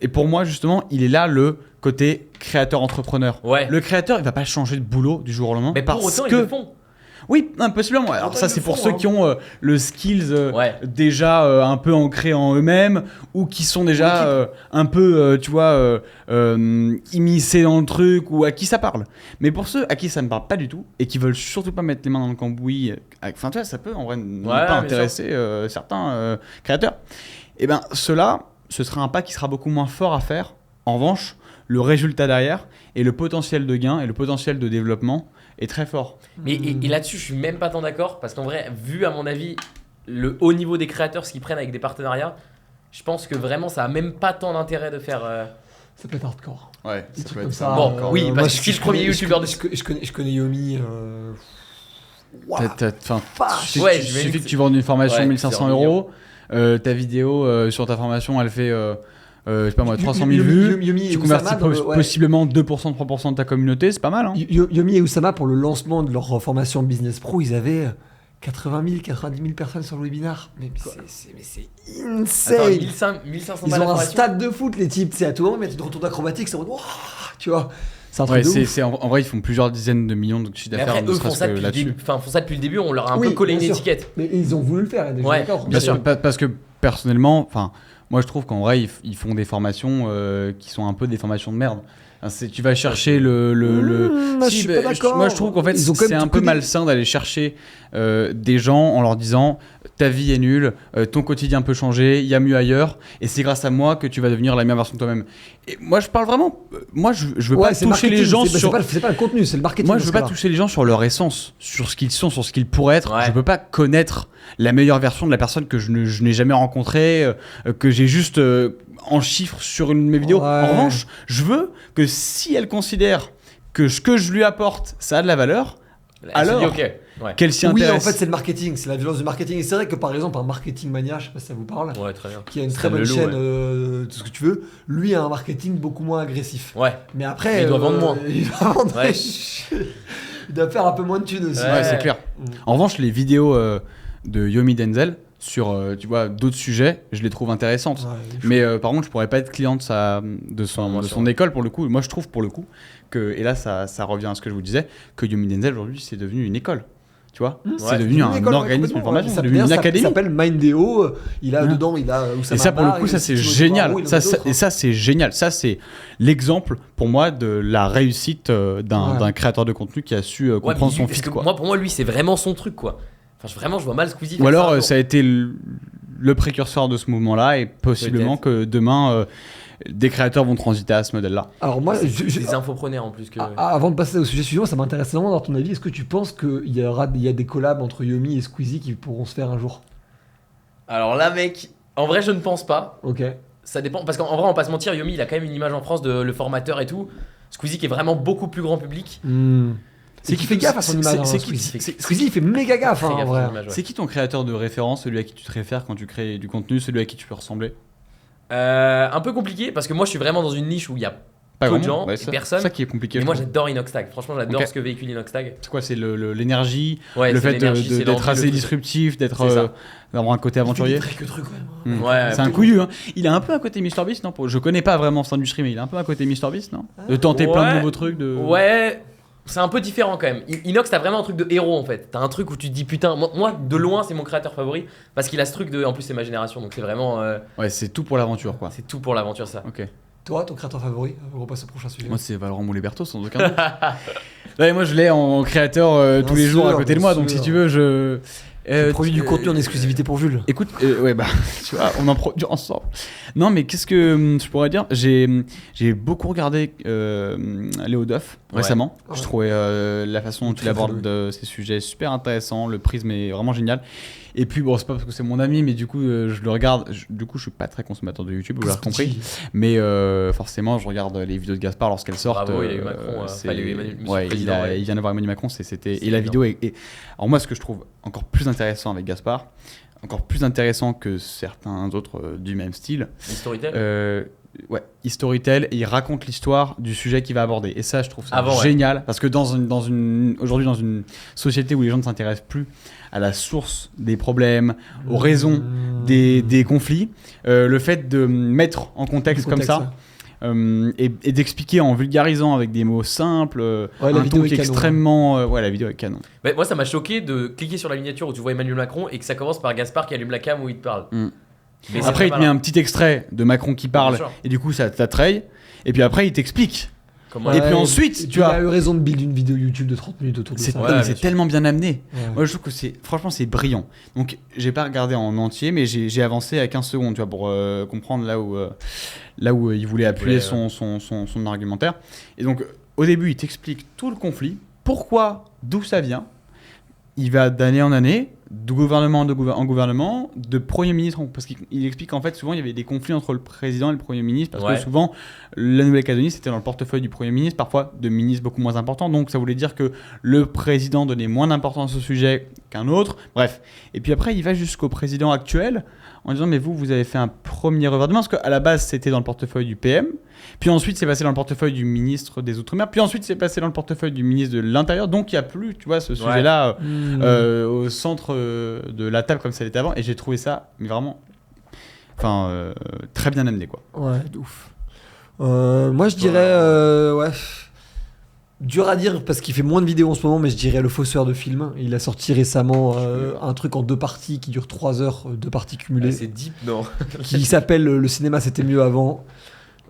Et pour moi, justement, il est là le côté créateur-entrepreneur. Ouais. Le créateur, il va pas changer de boulot du jour au lendemain. Mais pour parce autant, que... ils le font. Oui, impossiblement. Alors Autant ça, ils c'est le pour font, ceux hein. qui ont le skills Ouais. déjà un peu ancré en eux-mêmes ou qui sont déjà un peu, tu vois, immiscés dans le truc ou à qui ça parle. Mais pour ceux à qui ça ne parle pas du tout et qui veulent surtout pas mettre les mains dans le cambouis, enfin, tu vois, ça peut en vrai ne Ouais, pas bien intéresser certains créateurs. Et ben, ceux-là, ce sera un pas qui sera beaucoup moins fort à faire. En revanche, le résultat derrière et le potentiel de gain et le potentiel de développement est très fort. Mais et là-dessus, je suis même pas tant d'accord parce qu'en vrai, vu à mon avis le haut niveau des créateurs, ce qu'ils prennent avec des partenariats, je pense que vraiment ça a même pas tant d'intérêt de faire. Ça peut être hardcore. Ouais, Des trucs comme ça. Bon, oui, parce moi, que je suis le premier youtubeur de- je connais Yomi. Waouh. Enfin, Ouais, il j'imagine suffit que que tu vendes une formation Ouais, 1500 c'est euros, ta vidéo sur ta formation elle fait je sais pas moi 300 000 vues, Yomi et tu convertis Oussama, ouais. possiblement 2% 3% de ta communauté, c'est pas mal hein. Yomi et Oussama, pour le lancement de leur formation Business Pro, ils avaient 80 000, 90 000 personnes sur le webinar. Mais c'est insane. Attends, 1500 Ils balles ont la un formation. stade de foot, les types. C'est à tout moment, ils mettent une retour d'acrobatique, c'est en mode, Wouah tu vois. C'est un truc Ouais, de ouf. en vrai ils font plusieurs dizaines de millions de chiffre Mais d'affaires après, ne eux font serait-ce ça, que depuis le là-dessus. début. Enfin, font ça depuis le début, on leur a un Oui, peu collé une bien sûr. étiquette. Mais ils ont voulu le faire, hein, déjà, Ouais, d'accord. Bien sûr, parce que personnellement, enfin, moi je trouve qu'en vrai ils font des formations qui sont un peu des formations de merde. Enfin, tu vas chercher moi, je suis pas d'accord. moi je trouve qu'en fait Ils ont quand c'est même un tout peu codé. malsain d'aller chercher des gens en leur disant ta vie est nulle, ton quotidien peut changer, il y a mieux ailleurs et c'est grâce à moi que tu vas devenir la meilleure version de toi-même. Et moi je parle vraiment, moi je veux Ouais, pas c'est toucher les marketing, gens c'est sur... pas le contenu, c'est le marketing. Moi, dans je veux ce pas cas-là. toucher les gens sur leur essence, sur ce qu'ils sont, sur ce qu'ils pourraient être. Ouais. Je peux pas connaître la meilleure version de la personne que je n'ai jamais rencontrée, que j'ai juste en chiffres sur une de mes vidéos. Ouais. En revanche, je veux que si elle considère que ce que je lui apporte, ça a de la valeur, Elle se dit, Alors, ok. Ouais. qu'elle s'y Oui, intéresse. en fait, c'est le marketing, c'est la violence du marketing. Et c'est vrai que par exemple, un marketing mania, je sais pas si ça vous parle, Ouais, très bien. qui a une C'est très bonne le loup, chaîne, ouais. tout ce que tu veux, lui a un marketing beaucoup moins agressif. Ouais. Mais après. Mais il doit vendre moins. Il doit vendre- Ouais. il doit faire un peu moins de thunes aussi. Ouais. Ouais, c'est clair. En revanche, les vidéos de Yomi Denzel sur tu vois, d'autres sujets, je les trouve intéressantes. Ouais, Mais par contre, je pourrais pas être client de son moi, sûr. école pour le coup. Moi, je trouve pour le coup que, et là, ça revient à ce que je vous disais, que Yomi Denzel aujourd'hui, c'est devenu une école. Tu vois, c'est Ouais. devenu Une un école, organisme de complètement, formation, ouais. c'est devenu une Ça académie. s'appelle Mindeo. Il a Ouais. dedans, il a Et ça, pour le coup, ça c'est génial. Et ça, c'est génial. Ça, c'est l'exemple pour moi de la réussite d'un créateur de contenu qui a su Ouais, comprendre mais son parce fit. que Quoi. pour moi, lui, c'est vraiment son truc, quoi. Enfin, vraiment, je vois mal Squeezie. Ou faire alors, un jour. ça a été le précurseur de ce mouvement-là, et possiblement que demain, des créateurs vont transiter à ce modèle-là. Alors moi, Des infopreneurs en plus que. avant de passer au sujet suivant, ça m'intéresse vraiment d'avoir ton avis. Est-ce que tu penses qu'il y a des collabs entre Yomi et Squeezie qui pourront se faire un jour? Alors là, mec, en vrai, je ne pense pas. Ok. Ça dépend. Parce qu'en vrai, on va pas se mentir, Yomi, il a quand même une image en France de le formateur et tout. Squeezie qui est vraiment beaucoup plus grand public. C'est qui fait gaffe à son image. hein, c'est qui- Squeezie. c'est- Squeezie, il fait méga gaffe, Très hein, en gaffe à vrai. son image, ouais. C'est qui ton créateur de référence, celui à qui tu te réfères quand tu crées du contenu, celui à qui tu peux ressembler? Un peu compliqué parce que moi, je suis vraiment dans une niche où il y a Pas peu de vraiment. gens Ouais, et ça, personne. C'est ça qui est compliqué. Mais je moi trouve. j'adore Inoxtag. Franchement, j'adore Ok. ce que véhicule Inoxtag. C'est quoi? C'est l'énergie, Ouais, le c'est fait l'énergie, c'est d'être l'envie, assez le truc. disruptif, C'est ça. d'avoir un côté aventurier. Il fait des trucs, quand même. Hmm. C'est un Ouais, couillu, hein. Il a un peu un côté MrBeast, non? Je connais pas vraiment cette industrie, mais il a un peu un côté MrBeast, non? De tenter plein de Ouais. nouveaux trucs. Ouais, c'est un peu différent quand même. Inox, t'as vraiment un truc de héros en fait. T'as un truc où tu te dis putain, moi de loin c'est mon créateur favori parce qu'il a ce truc de. En plus, c'est ma génération donc c'est vraiment. Ouais, c'est tout pour l'aventure, quoi. C'est tout pour l'aventure ça. Ok. Toi, ton créateur favori? On repasse au prochain sujet. Moi, c'est Valorant Moulet-Berthaud, sans aucun doute. Ouais, moi, je l'ai en créateur tous les jours à sûr, côté de bien moi, donc sûr. si tu veux, je. Tu produis du contenu en exclusivité pour Jules. Écoute, ouais, bah, tu vois, on en produit ensemble. Non, mais qu'est-ce que je pourrais dire? J'ai beaucoup regardé Léo Duff récemment. Ouais. Je trouvais la façon dont il Très, aborde très ces sujets super intéressant. Le prisme est vraiment génial. Et puis, bon, c'est pas parce que c'est mon ami, mais du coup, je le regarde. Du coup, je suis pas très consommateur de YouTube, vous l'avez compris. Mais forcément, je regarde les vidéos de Gaspard lorsqu'elles sortent. Bravo, il y a eu Macron, c'est- enfin, il y a eu Monsieur le ouais, Président, il vient d'avoir Emmanuel Macron. Et la énorme. vidéo est. Alors, moi, ce que je trouve encore plus intéressant avec Gaspard, encore plus intéressant que certains autres du même style, Une Storytel. ouais, il storytell et il raconte l'histoire du sujet qu'il va aborder. Et ça, je trouve ça Avant, ouais. génial parce que aujourd'hui, dans une société où les gens ne s'intéressent plus à la source des problèmes, aux raisons des conflits, le fait de mettre en contexte comme ça. Et d'expliquer en vulgarisant avec des mots simples, la un vidéo ton est qui est canon. extrêmement. Ouais, la vidéo est canon. Mais moi, ça m'a choqué de cliquer sur la miniature où tu vois Emmanuel Macron et que ça commence par Gaspard qui allume la cam où il te parle. Mm. Mais c'est Après, il te très met malin. un petit extrait de Macron qui parle, Bien sûr. et du coup, ça t'attraye. Et puis après, il t'explique. Comment Et puis ensuite, et tu puis il vois. a eu raison de build une vidéo YouTube de 30 minutes autour de C'est ça. Ouais, non, mais bien c'est sûr. tellement bien amené. Ouais. Moi, je trouve que franchement, c'est brillant. Donc, j'ai pas regardé en entier, mais j'ai avancé à 15 secondes, tu vois, pour comprendre là où il voulait appuyer voulait, son argumentaire. Et donc, au début, il t'explique tout le conflit, pourquoi, d'où ça vient. Il va d'année en année, de gouvernement en gouvernement, de Premier ministre, parce qu'il explique qu'en fait, souvent, il y avait des conflits entre le président et le Premier ministre, parce Ouais. que souvent, la Nouvelle-Calédonie, c'était dans le portefeuille du Premier ministre, parfois de ministres beaucoup moins importants, donc ça voulait dire que le président donnait moins d'importance au sujet qu'un autre, bref. Et puis après, il va jusqu'au président actuel, en disant, mais vous avez fait un premier revirement, parce qu'à la base, c'était dans le portefeuille du PM, puis ensuite, c'est passé dans le portefeuille du ministre des Outre-mer, puis ensuite, c'est passé dans le portefeuille du ministre de l'Intérieur, donc il n'y a plus, tu vois, ce sujet-là au centre de la table comme ça l'était avant, et j'ai trouvé ça, mais vraiment, très bien amené, quoi. Ouais, de ouf. Moi, je dirais, ouais, dur à dire parce qu'il fait moins de vidéos en ce moment, mais je dirais le fausseur de film. Il a sorti récemment un truc en 2 parties qui dure 3 heures, 2 parties cumulées, Ah, c'est deep, non? qui s'appelle Le cinéma c'était mieux avant.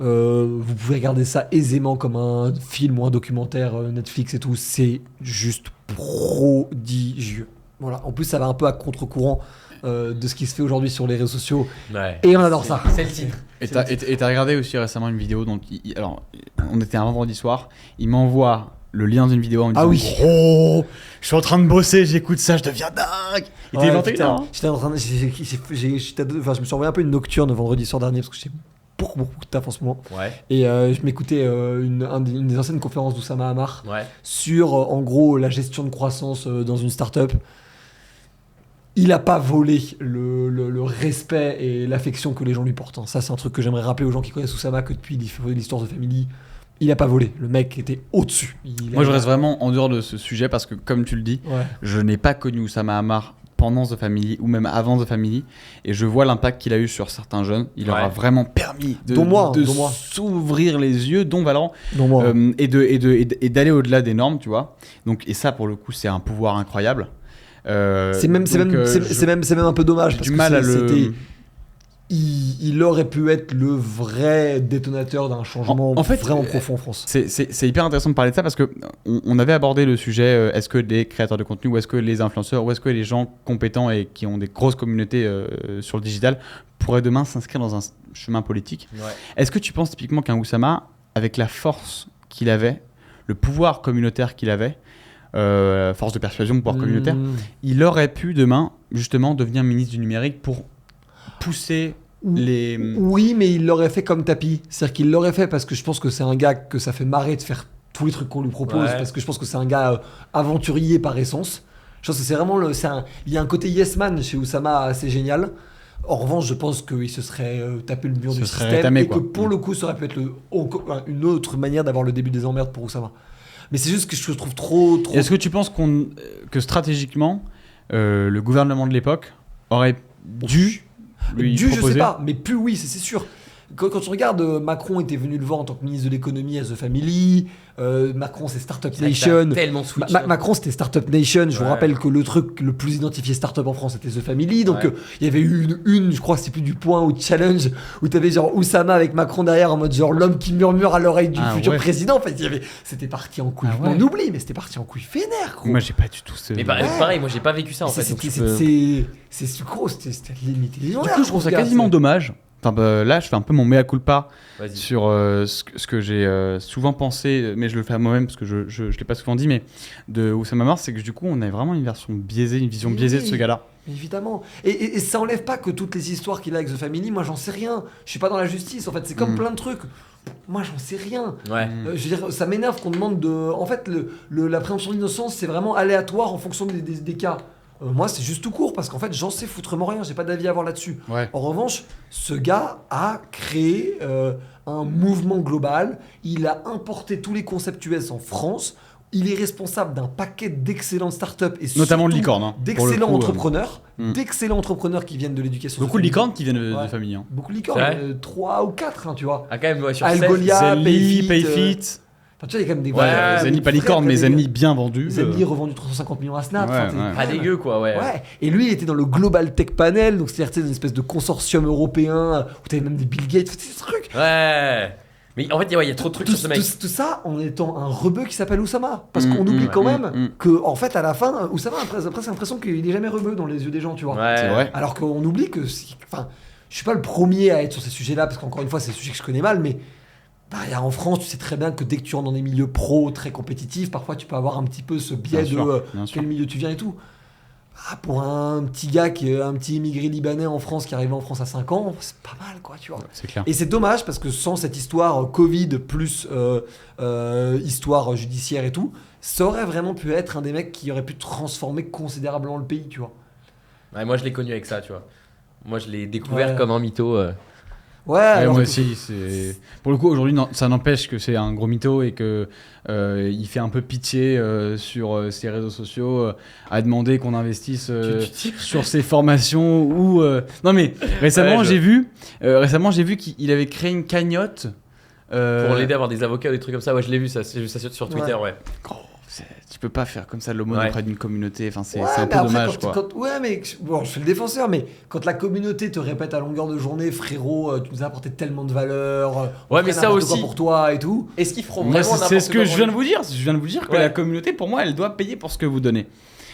Vous pouvez regarder ça aisément comme un film ou un documentaire Netflix et tout. C'est juste prodigieux. Voilà. En plus, ça va un peu à contre-courant de ce qui se fait aujourd'hui sur les réseaux sociaux. Ouais. Et on adore ça. C'est le titre. Et t'as regardé aussi récemment une vidéo, donc alors on était un vendredi soir, il m'envoie le lien d'une vidéo en me disant, Ah oui. oh, je suis en train de bosser, j'écoute ça, je deviens dingue. Il était Ouais, 21 putain, ans. j'étais en train de- je me suis envoyé un peu une nocturne vendredi soir dernier parce que j'ai beaucoup de taf en ce moment. Ouais. Et je m'écoutais une des anciennes conférences d'Oussama Hamar Ouais. sur en gros la gestion de croissance dans une startup. Il a pas volé le respect et l'affection que les gens lui portent. hein. Ça, c'est un truc que j'aimerais rappeler aux gens qui connaissent Oussama, que depuis l'histoire de Family, il a pas volé. Le mec était au-dessus. Moi je reste vraiment en dehors de ce sujet parce que comme tu le dis, Ouais. je n'ai pas connu Oussama Hamar pendant The Family ou même avant The Family, et je vois l'impact qu'il a eu sur certains jeunes. Il leur a Ouais. vraiment permis de Dont moi. s'ouvrir les yeux, dont Valorant, Non, moi, et d'aller au-delà des normes, tu vois. Donc, et ça pour le coup c'est un pouvoir incroyable. c'est même un peu dommage j'ai parce du que mal à le... c'était il aurait pu être le vrai détonateur d'un changement En fait, vraiment profond en France. C'est hyper intéressant de parler de ça parce que on avait abordé le sujet est-ce que les créateurs de contenu ou est-ce que les influenceurs ou est-ce que les gens compétents et qui ont des grosses communautés sur le digital pourraient demain s'inscrire dans un chemin politique. Ouais. Est-ce que tu penses typiquement qu'un Oussama, avec la force qu'il avait, le pouvoir communautaire qu'il avait, force de persuasion, pouvoir communautaire, il aurait pu demain justement devenir ministre du numérique pour pousser les... Oui, mais il l'aurait fait comme Tapi. C'est-à-dire qu'il l'aurait fait parce que je pense que c'est un gars que ça fait marrer de faire tous les trucs qu'on lui propose, Ouais. parce que je pense que c'est un gars aventurier par essence. Je pense que c'est vraiment il y a un côté yes man chez Oussama assez génial. En revanche, je pense qu'il se serait tapé le mur Se du serait système rétamé, et que quoi. pour le coup, ça aurait pu être une autre manière d'avoir le début des emmerdes pour Oussama. Mais c'est juste que je trouve trop. Et est-ce que tu penses que stratégiquement, le gouvernement de l'époque aurait dû lui je proposer sais pas, mais plus oui, c'est sûr. Quand tu regardes, Macron était venu le voir en tant que ministre de l'économie à The Family. Macron, c'est Startup Nation. Tellement switch. Macron, c'était Startup Nation. Je vous Ouais. rappelle que le truc le plus identifié startup en France, c'était The Family. Donc, Ouais. il y avait eu je crois que c'était plus du Point ou Challenge, où tu avais genre Oussama avec Macron derrière en mode genre l'homme qui murmure à l'oreille du Ah futur ouais. président. En fait, c'était parti en couille. Ah ouais. On oublie, mais c'était parti en couille vénère, gros. Moi, j'ai pas du tout ce. Mais Ouais. pareil, moi j'ai pas vécu ça en fait. donc je peux- C'est gros, c'était limité. Du coup, je trouve ça quasiment dommage. Enfin, là, je fais un peu mon mea culpa Vas-y. sur ce que j'ai souvent pensé, mais je le fais à moi-même parce que je l'ai pas souvent dit, mais de Oussama Mars, c'est que du coup, on a vraiment une version biaisée, une vision Oui. biaisée de ce gars-là. Évidemment. Et ça enlève pas que toutes les histoires qu'il a avec The Family, moi j'en sais rien. Je suis pas dans la justice, en fait, c'est comme plein de trucs. Moi j'en sais rien. Ouais. Je veux dire, ça m'énerve qu'on demande de. En fait, la présomption d'innocence, c'est vraiment aléatoire en fonction des cas. Moi, c'est juste tout court parce qu'en fait, j'en sais foutrement rien, j'ai pas d'avis à avoir là-dessus. Ouais. En revanche, ce gars a créé un mouvement global, il a importé tous les concepts US en France, il est responsable d'un paquet d'excellentes startups et Notamment le surtout licorne. hein, pour le d'excellents coup, entrepreneurs, hmm. d'excellents entrepreneurs qui viennent de l'éducation. Beaucoup de licornes qui viennent de Ouais. famille. Hein. Beaucoup de C'est vrai licornes, 3 ou 4, tu vois. Ah, quand même, ouais, sur Algolia, 16. Zenly, Payfit, Payfit. Enfin, tu vois, il y a quand même des Ouais, Zenly, pas vrais licorne, mais dégâts. Zenly bien vendu. Zenly revendu 350 millions à Snap. Ouais, enfin, t'es- ouais. Pas dégueu quoi, ouais. Ouais, et lui il était dans le Global Tech Panel, donc c'est-à-dire tu sais, une espèce de consortium européen où t'avais même des Bill Gates, ces trucs. Ouais. Mais en fait, il y a trop de trucs Tout, sur ce mec. tout ça en étant un rebeu qui s'appelle Oussama. Parce Mm, qu'on oublie quand même mm. que, en fait, à la fin, Oussama a presque l'impression qu'il est jamais rebeu dans les yeux des gens, tu vois. Ouais. C'est vrai. Alors qu'on oublie que. Enfin, je suis pas le premier à être sur ces sujets-là, parce qu'encore une fois, c'est des sujets que je connais mal, mais. En France, tu sais très bien que dès que tu rentres dans des milieux pro très compétitifs, parfois tu peux avoir un petit peu ce biais Bien de sûr, bien sûr. quel milieu tu viens et tout. Pour un petit gars, un petit immigré libanais en France qui arrive en France à 5 ans, c'est pas mal quoi, tu vois. C'est clair. Et c'est dommage parce que sans cette histoire Covid plus histoire judiciaire et tout, ça aurait vraiment pu être un des mecs qui aurait pu transformer considérablement le pays, tu vois. Ouais, moi je l'ai connu avec ça, tu vois. Moi je l'ai découvert Ouais. comme un mytho. Ouais, Ouais, alors moi que- aussi, pour le coup aujourd'hui ça n'empêche que c'est un gros mytho et que il fait un peu pitié sur ses réseaux sociaux à demander qu'on investisse sur ses formations ou non mais récemment Ouais, j'ai vu qu'il avait créé une cagnotte Pour l'aider à avoir des avocats ou des trucs comme ça. Ouais, je l'ai vu ça, j'ai vu ça sur Twitter, ouais. tu peux pas faire comme ça de l'aumône Ouais. auprès d'une communauté, enfin c'est Ouais, un mais peu après, dommage quoi. ouais, mais bon, je suis le défenseur, mais quand la communauté te répète à longueur de journée, frérot, tu nous as apporté tellement de valeur, on Ouais, fait mais ça n'importe quoi aussi. pour toi et tout. Est-ce qu'ils feront Moi, vraiment c'est n'importe ce que quoi je pour viens lui de vous dire. Je viens de vous dire que Ouais. la communauté, pour moi, elle doit payer pour ce que vous donnez.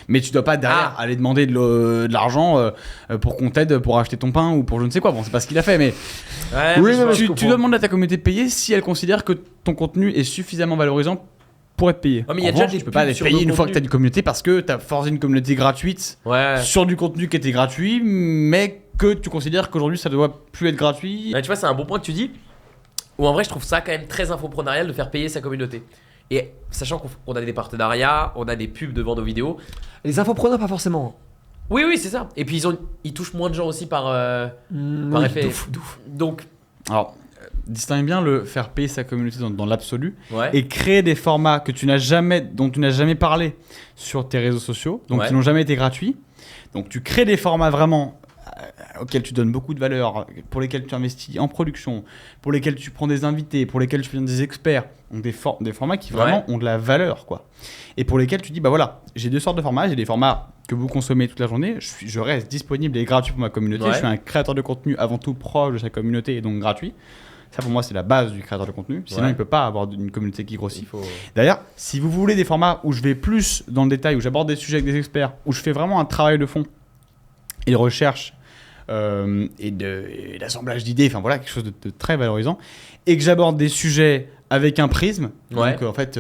Mais tu dois pas derrière aller demander de l'argent pour qu'on t'aide pour acheter ton pain ou pour je ne sais quoi. Bon, c'est pas ce qu'il a fait, mais Ouais, Oui, mais je non, vois- mais je tu comprends. dois demander à ta communauté de payer si elle considère que ton contenu est suffisamment valorisant pour être payé. Ouais, mais il y a En déjà revanche, des tu peux pas pubs les sur payer nos une fois que contenus. tu as une communauté parce que tu as forcé une communauté gratuite Ouais. sur du contenu qui était gratuit, mais que tu considères qu'aujourd'hui ça doit plus être gratuit. Ouais, tu vois, c'est un bon point que tu dis. Ou en vrai, je trouve ça quand même très infoprenarial de faire payer sa communauté. Et sachant qu'on a des partenariats, on a des pubs de vente aux vidéos. Les infopreneurs, pas forcément. Oui, oui, c'est ça. Et puis ils touchent moins de gens aussi par Oui, effet. d'ouf. Donc, Alors, distingue bien le faire payer sa communauté dans l'absolu ouais. et créer des formats dont tu n'as jamais parlé sur tes réseaux sociaux, donc Ouais. qui n'ont jamais été gratuits. Donc tu crées des formats vraiment auxquels tu donnes beaucoup de valeur, pour lesquels tu investis en production, pour lesquels tu prends des invités, pour lesquels tu viens des experts, donc des formats qui vraiment ont de la valeur, quoi. Et pour lesquels tu dis, bah voilà, j'ai deux sortes de formats, j'ai des formats que vous consommez toute la journée, je reste disponible et gratuit pour ma communauté, Ouais. je suis un créateur de contenu avant tout proche de sa communauté et donc gratuit. Ça pour moi c'est la base du créateur de contenu, sinon Ouais. il peut pas avoir une communauté qui grossit. Il faut... D'ailleurs, si vous voulez des formats où je vais plus dans le détail, où j'aborde des sujets avec des experts, où je fais vraiment un travail de fond et de recherche et d'assemblage d'idées, enfin voilà, quelque chose de très valorisant, et que j'aborde des sujets avec un prisme, Ouais. donc en fait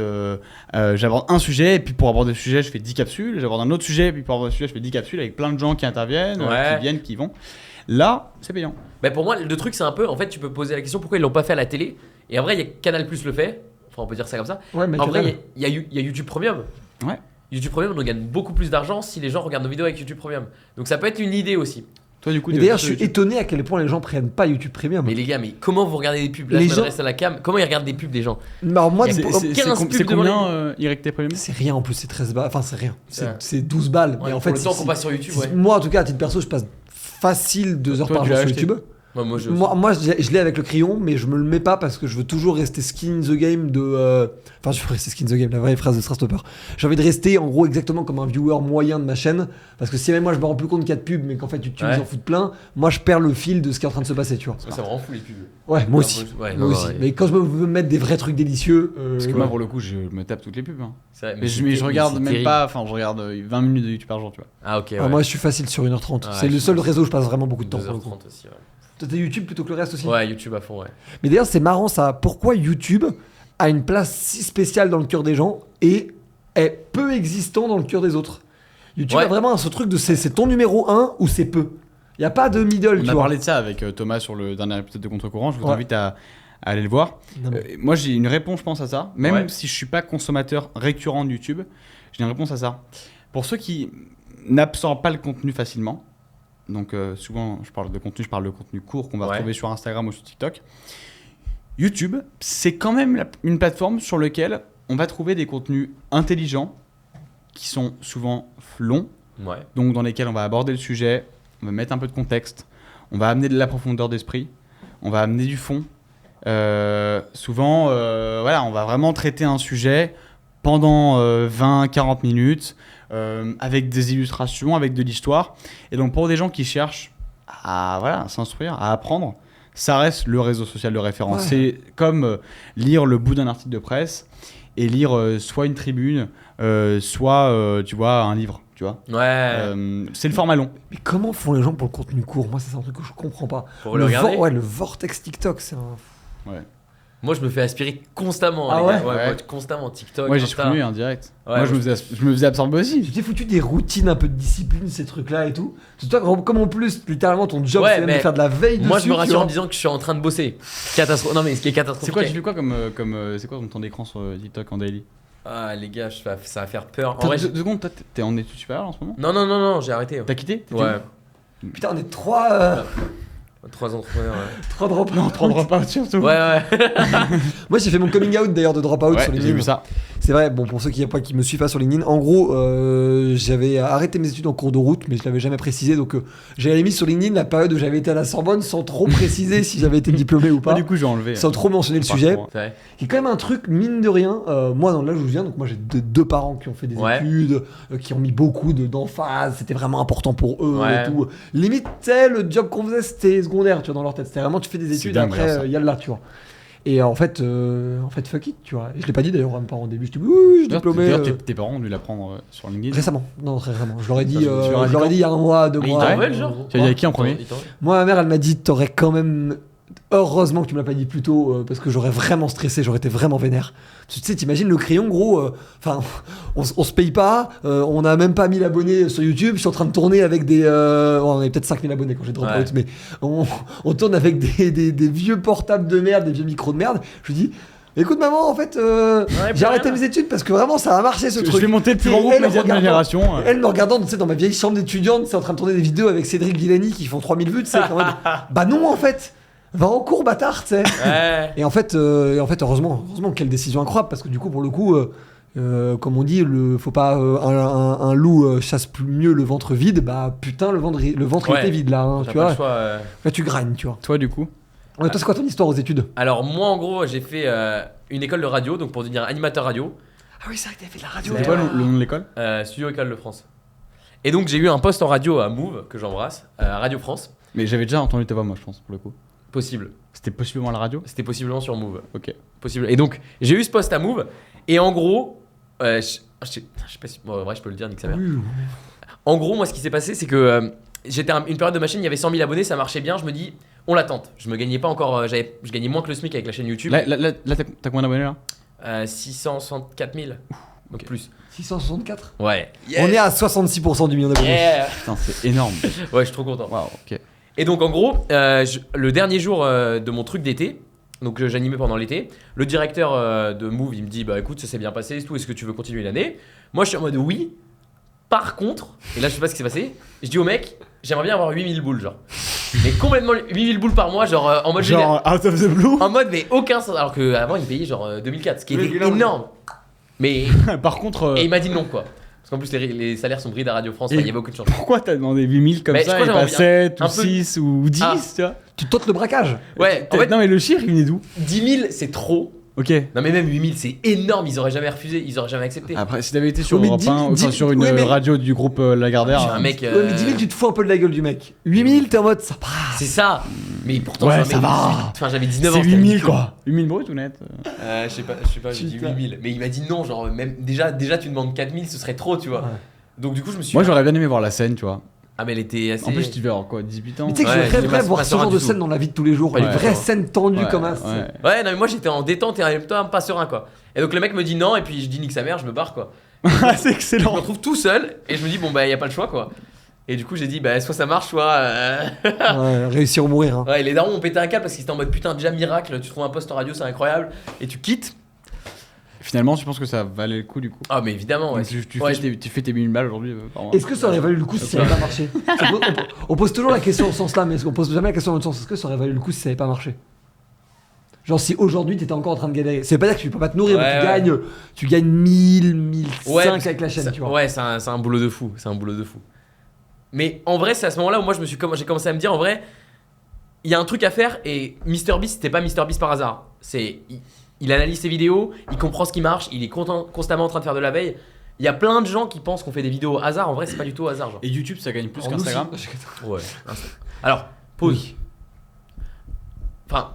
j'aborde un sujet, et puis pour aborder ce sujet je fais 10 capsules, j'aborde un autre sujet, et puis pour aborder ce sujet je fais 10 capsules avec plein de gens qui interviennent, Ouais. qui viennent, qui vont. Là, c'est payant. Bah pour moi, le truc, c'est un peu. En fait, tu peux poser la question pourquoi ils l'ont pas fait à la télé. Et en vrai, il y a Canal Plus le fait. Enfin, on peut dire ça comme ça. Ouais, mais En Canal. vrai, il y a YouTube Premium. Ouais. YouTube Premium, on gagne beaucoup plus d'argent si les gens regardent nos vidéos avec YouTube Premium. Donc ça peut être une idée aussi. Toi, du coup, Et t'es d'ailleurs, je sur suis YouTube. étonné à quel point les gens prennent pas YouTube Premium. Mais les gars, mais comment vous regardez des pubs? Là, Les je gens- m'adresse à la cam. Comment ils regardent des pubs des gens? Alors moi, Il y a c'est- pour- C'est 15 c'est pubs devant combien IRT Premium? c'est rien en plus, c'est 13 balles. Enfin, c'est rien. Ouais. C'est 12 balles. Ouais, mais en pour fait, le temps si- qu'on passe sur YouTube, si- ouais. moi, en tout cas, à titre perso, je passe facile 2 heures Toi, par tu jour l'as sur acheté YouTube. Moi, je. Moi je l'ai avec le crayon, mais je me le mets pas parce que je veux toujours rester skin in the game de. Enfin, je veux rester skin in the game, la vraie phrase de Stopper. J'ai envie de rester en gros exactement comme un viewer moyen de ma chaîne. Parce que si même moi je me rends plus compte qu'il y a de pubs, mais qu'en fait YouTube Ouais. ils en foutent plein, moi je perds le fil de ce qui est en train de se passer, tu vois. Ça me rend fou les pubs. Ouais, moi aussi. Ouais, Moi non, aussi. ouais. Mais quand je veux me mettre des vrais trucs délicieux. Parce que ouais. moi, pour le coup, je me tape toutes les pubs. Hein. C'est vrai, Mais c'est je regarde c'est même terrible. pas, enfin, je regarde 20 minutes de YouTube par jour, tu vois. Ah, ok. Ah, Ouais. moi je suis facile sur 1h30. Ah, c'est je le suis seul facile. réseau où je passe vraiment beaucoup de temps. pour le coup. 2h30 aussi, ouais. Toi, t'es YouTube plutôt que le reste aussi. Ouais, YouTube à fond, ouais. Mais d'ailleurs, c'est marrant ça. Pourquoi YouTube a une place si spéciale dans le cœur des gens et est peu existant dans le cœur des autres? YouTube Ouais. a vraiment ce truc de c'est ton numéro 1 ou c'est peu. Il n'y a pas de middle, On tu a vois. parlé de ça avec Thomas sur le dernier épisode de Contre-Courant. Je vous Ouais. invite à aller le voir. Non, mais- Moi, j'ai une réponse, je pense, à ça. Même Ouais. si je suis pas consommateur récurrent de YouTube, j'ai une réponse à ça. Pour ceux qui n'absorbent pas le contenu facilement, donc souvent, je parle de contenu court qu'on va Ouais. retrouver sur Instagram ou sur TikTok. YouTube, c'est quand même une plateforme sur laquelle on va trouver des contenus intelligents qui sont souvent longs, Ouais. donc dans lesquels on va aborder le sujet, on va mettre un peu de contexte, on va amener de la profondeur d'esprit, on va amener du fond. Souvent, voilà, on va vraiment traiter un sujet pendant 20-40 minutes avec des illustrations, avec de l'histoire. Et donc pour des gens qui cherchent à s'instruire, à apprendre, ça reste le réseau social de référence. Ouais. C'est comme lire le bout d'un article de presse et lire soit une tribune, soit tu vois, un livre. Tu vois. Ouais. C'est le format long. Mais comment font les gens pour le contenu court? Moi, c'est un truc que je comprends pas. Pour le regarder. Ouais, le vortex TikTok, c'est un. Moi, je me fais aspirer constamment. Ah les gars. ouais moi, constamment. TikTok. Moi j'ai Insta. supprimé en direct. Ouais, Moi je moi, me faisais absorber aussi. Tu t'es foutu des routines, un peu de discipline, ces trucs-là et tout. C'est toi, comme en plus, littéralement, ton job, Ouais, c'est même de mais faire de la veille Moi, dessus. je me tu rassure vois. en disant que je suis en train de bosser. Catastrophe. Non, mais ce qui est catastrophique. C'est quoi, tu fais quoi c'est quoi ton temps d'écran sur TikTok en daily? Ah, les gars, ça va faire peur. En vrai, Deux secondes, toi t'es en études supérieures en ce moment? non, j'ai arrêté. T'as quitté? T'étais Ouais. Putain, on est trois 3 entrepreneurs. trois drop où? Non, prendra pas surtout. Ouais. Moi, j'ai fait mon coming out d'ailleurs de dropout Ouais, sur j'ai LinkedIn. vu ça. C'est vrai, bon, pour ceux qui me suivent pas sur LinkedIn, en gros, j'avais arrêté mes études en cours de route, mais je l'avais jamais précisé. Donc, j'avais mis sur LinkedIn la période où j'avais été à la Sorbonne sans trop préciser si j'avais été diplômé ou pas. Du coup, je vais enlever. Sans trop mentionner le Par sujet. contre, C'est vrai. Qui est quand même un truc, mine de rien, moi dans l'âge où je viens, donc moi j'ai deux parents qui ont fait des Ouais. études, qui ont mis beaucoup d'emphase, c'était vraiment important pour eux Ouais. et tout. Limite, tu sais, le job qu'on faisait c'était secondaire, tu vois, dans leur tête. C'était vraiment, tu fais des C'est études, dingue, après, ça. il y a là, tu vois. Et en fait, fuck it, tu vois. Et je l'ai pas dit d'ailleurs à mes parents au début, je dis oui, je suis diplômé. D'ailleurs, tes parents ont dû l'apprendre sur LinkedIn. Récemment, non, très récemment. Je leur ai dit, Tu leur as dit je leur ai quand dit il y a un mois, 2 Mais ils mois. t'envoient, genre Tu as dit à qui en premier? Moi, ma mère, elle m'a dit, t'aurais quand même. Heureusement que tu me l'as pas dit plus tôt, parce que j'aurais vraiment stressé, j'aurais été vraiment vénère. Parce que, tu sais, t'imagines le crayon, gros, enfin, on se paye pas, on a même pas 1000 abonnés sur YouTube, je suis en train de tourner avec des. On avait peut-être 5000 abonnés quand j'ai dropout, Ouais. mais on tourne avec des vieux portables de merde, des vieux micros de merde. Je lui dis, écoute, maman, en fait, j'ai arrêté mes études parce que vraiment ça a marché ce Je truc. vais monter le plus grand Et groupe elle, média de ma regardant- génération. Elle me regardant, tu sais, dans ma vieille chambre d'étudiante, c'est en train de tourner des vidéos avec Cédric Villani qui font 3000 vues, tu sais, en mode, bah non, en fait, va en cours, bâtard, tu sais. Ouais. Et en fait, heureusement, quelle décision incroyable, parce que du coup, pour le coup, comme on dit, faut pas un loup chasse plus mieux le ventre vide, bah putain, le ventre il Ouais. était vide là, hein, T'as tu pas vois. le choix. Là, tu grindes, tu vois. Toi, du coup? Ouais, toi, c'est quoi ton histoire aux études? Alors, moi, en gros, j'ai fait une école de radio, donc pour devenir animateur radio, Ah oui, c'est vrai que t'avais fait de la radio. Ouais. C'était quoi le nom de l'école? Studio École de France. Et donc, j'ai eu un poste en radio à Move, que j'embrasse, à Radio France. Mais j'avais déjà entendu ta voix, moi, je pense, pour le coup. Possible. C'était possiblement à la radio? C'était possiblement sur Move. Ok. Possible. Et donc, j'ai eu ce poste à Move. Et en gros, je sais pas si. Bon, en vrai, je peux le dire, nique sa mère. Oui, oui. En gros, moi, ce qui s'est passé, c'est que j'étais une période de ma chaîne, il y avait 100 000 abonnés, ça marchait bien. Je me dis, on la tente. Je me gagnais pas encore. Je gagnais moins que le SMIC avec la chaîne YouTube. Là, t'as combien d'abonnés là? 664 000. Donc Ok. plus. 664. Ouais. On est à 66% du million d'abonnés. Yeah. Putain, c'est énorme. Ouais, je suis trop content. Waouh, ok. Et donc, en gros, le dernier jour de mon truc d'été, donc j'animais pendant l'été, le directeur de Move, il me dit, bah écoute, ça s'est bien passé et tout, est-ce que tu veux continuer l'année? Moi, je suis en mode oui. Par contre, et là, je sais pas ce qui s'est passé, je dis au mec, j'aimerais bien avoir 8000 boules, genre. Mais complètement 8000 boules par mois, genre en mode Genre out of the blue. en mode mais aucun sens. Alors qu'avant il me payait genre 2004, ce qui était énorme. Mais Par contre, et il m'a dit non quoi. Parce qu'en plus les salaires sont bridés à Radio France, Et il y a beaucoup de chance. pourquoi t'as demandé 8000 comme Mais je ça crois et que pas j'aimerais 7 ou un peu- 6 ou 10, Ah. tu vois? Tu tentes le braquage. Ouais, en fait Non mais le chiffre il venait d'où? 10 000 c'est trop. Ok. Non mais même 8000 c'est énorme, ils auraient jamais refusé, ils auraient jamais accepté. Après, si t'avais été sur Oui, mais Europe 10 1, enfin, 10 sur une oui, mais- radio du groupe Lagardère. Je suis un mec. Ouais, mais 10 000, tu te fous un peu de la gueule du mec. 8 000, t'es en mode ça passe. C'est ça. Mais pourtant Ouais, je suis un ça mec- va. Enfin j'avais 19 ans. C'est c'était 8000 ridicule. quoi. 8000 brut ou net? Je sais pas, j'ai dit Putain. 8000. Mais il m'a dit non, genre même déjà tu demandes 4000, ce serait trop, tu vois. Ouais. Donc du coup je me suis. Moi j'aurais bien aimé voir la scène, tu vois. Ah mais elle était assez. En plus, tu verras quoi, 18 ans. Mais tu sais que Ouais, je j'ai rêverais pas- voir pas ce serein genre du de tout. scène dans la vie de tous les jours. Pas Une du tout. vraie scène tendue Ouais, comme un. ouais. Ouais, non mais moi j'étais en détente et en même temps pas serein quoi. Et donc le mec me dit non et puis je dis nique sa mère, je me barre quoi. C'est Je me excellent. retrouve tout seul et je me dis bon bah y a pas le choix quoi. Et du coup j'ai dit bah soit ça marche soit Ouais, réussir ou mourir. Hein. ouais, les darons ont pété un câble parce qu'ils étaient en mode putain déjà miracle, tu trouves un poste en radio, c'est incroyable et tu quittes. Finalement, tu penses que ça valait le coup du coup? Ah mais évidemment ouais. Donc, tu Ouais, fais tes 1000 balles aujourd'hui par mois. Est-ce que ça aurait valu le coup si ça n'avait pas marché? On pose toujours la question dans ce sens-là, mais on pose jamais la question dans l'autre sens. Est-ce que ça aurait valu le coup si ça n'avait pas marché? Genre si aujourd'hui t'étais encore en train de galérer. Ça veut pas dire que tu peux pas te nourrir, mais Ouais, tu gagnes 1000, 1005 Ouais, parce avec la chaîne, ça- tu vois. Ouais, c'est un boulot de fou. C'est un boulot de fou. Mais en vrai, c'est à ce moment-là où moi j'ai commencé à me dire en vrai, il y a un truc à faire et MrBeast, c'était pas MrBeast par hasard. Il analyse ses vidéos, il comprend ce qui marche, il est constamment en train de faire de la veille. Il y a plein de gens qui pensent qu'on fait des vidéos au hasard. En vrai, c'est pas du tout au hasard. Genre. Et YouTube, ça gagne plus En qu'Instagram. aussi- Ouais. Alors, pause. Enfin,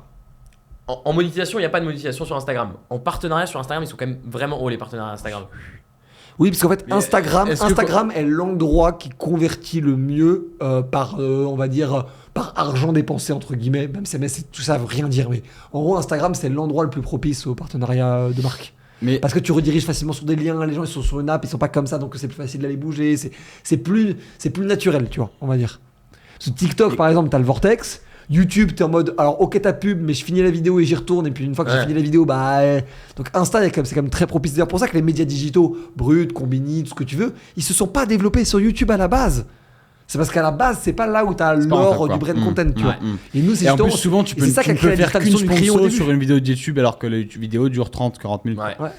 en monétisation, il n'y a pas de monétisation sur Instagram. En partenariat sur Instagram, ils sont quand même vraiment hauts les partenariats Instagram. Oui, parce qu'en fait, Mais Instagram est-ce que- est l'endroit qui convertit le mieux par, on va dire, par argent dépensé, entre guillemets, même si tout ça veut rien dire. Mais en gros, Instagram, c'est l'endroit le plus propice au partenariat de marque. Mais Parce que tu rediriges facilement sur des liens, les gens ils sont sur une app, ils sont pas comme ça, donc c'est plus facile d'aller bouger, c'est plus naturel, tu vois, on va dire. Sur TikTok, par exemple, t'as le vortex. YouTube, t'es en mode, alors ok, ta pub, mais je finis la vidéo et j'y retourne, et puis une fois que j'ai Ouais. fini la vidéo, bah. Donc Insta, c'est quand même très propice. C'est d'ailleurs pour ça que les médias digitaux, Brut, Combini, tout ce que tu veux, ils se sont pas développés sur YouTube à la base. C'est parce qu'à la base, c'est pas là où t'as c'est pas l'or rentable, du quoi. brand content, tu vois. Mm. Et nous, c'est Et en plus, justement- souvent, tu et peux, c'est ça tu qui a ne créé peux la faire qu'une distinction du crayon au sponsor début. sur une vidéo de YouTube alors que la vidéo dure 30, 40 minutes. Ouais. Ouais.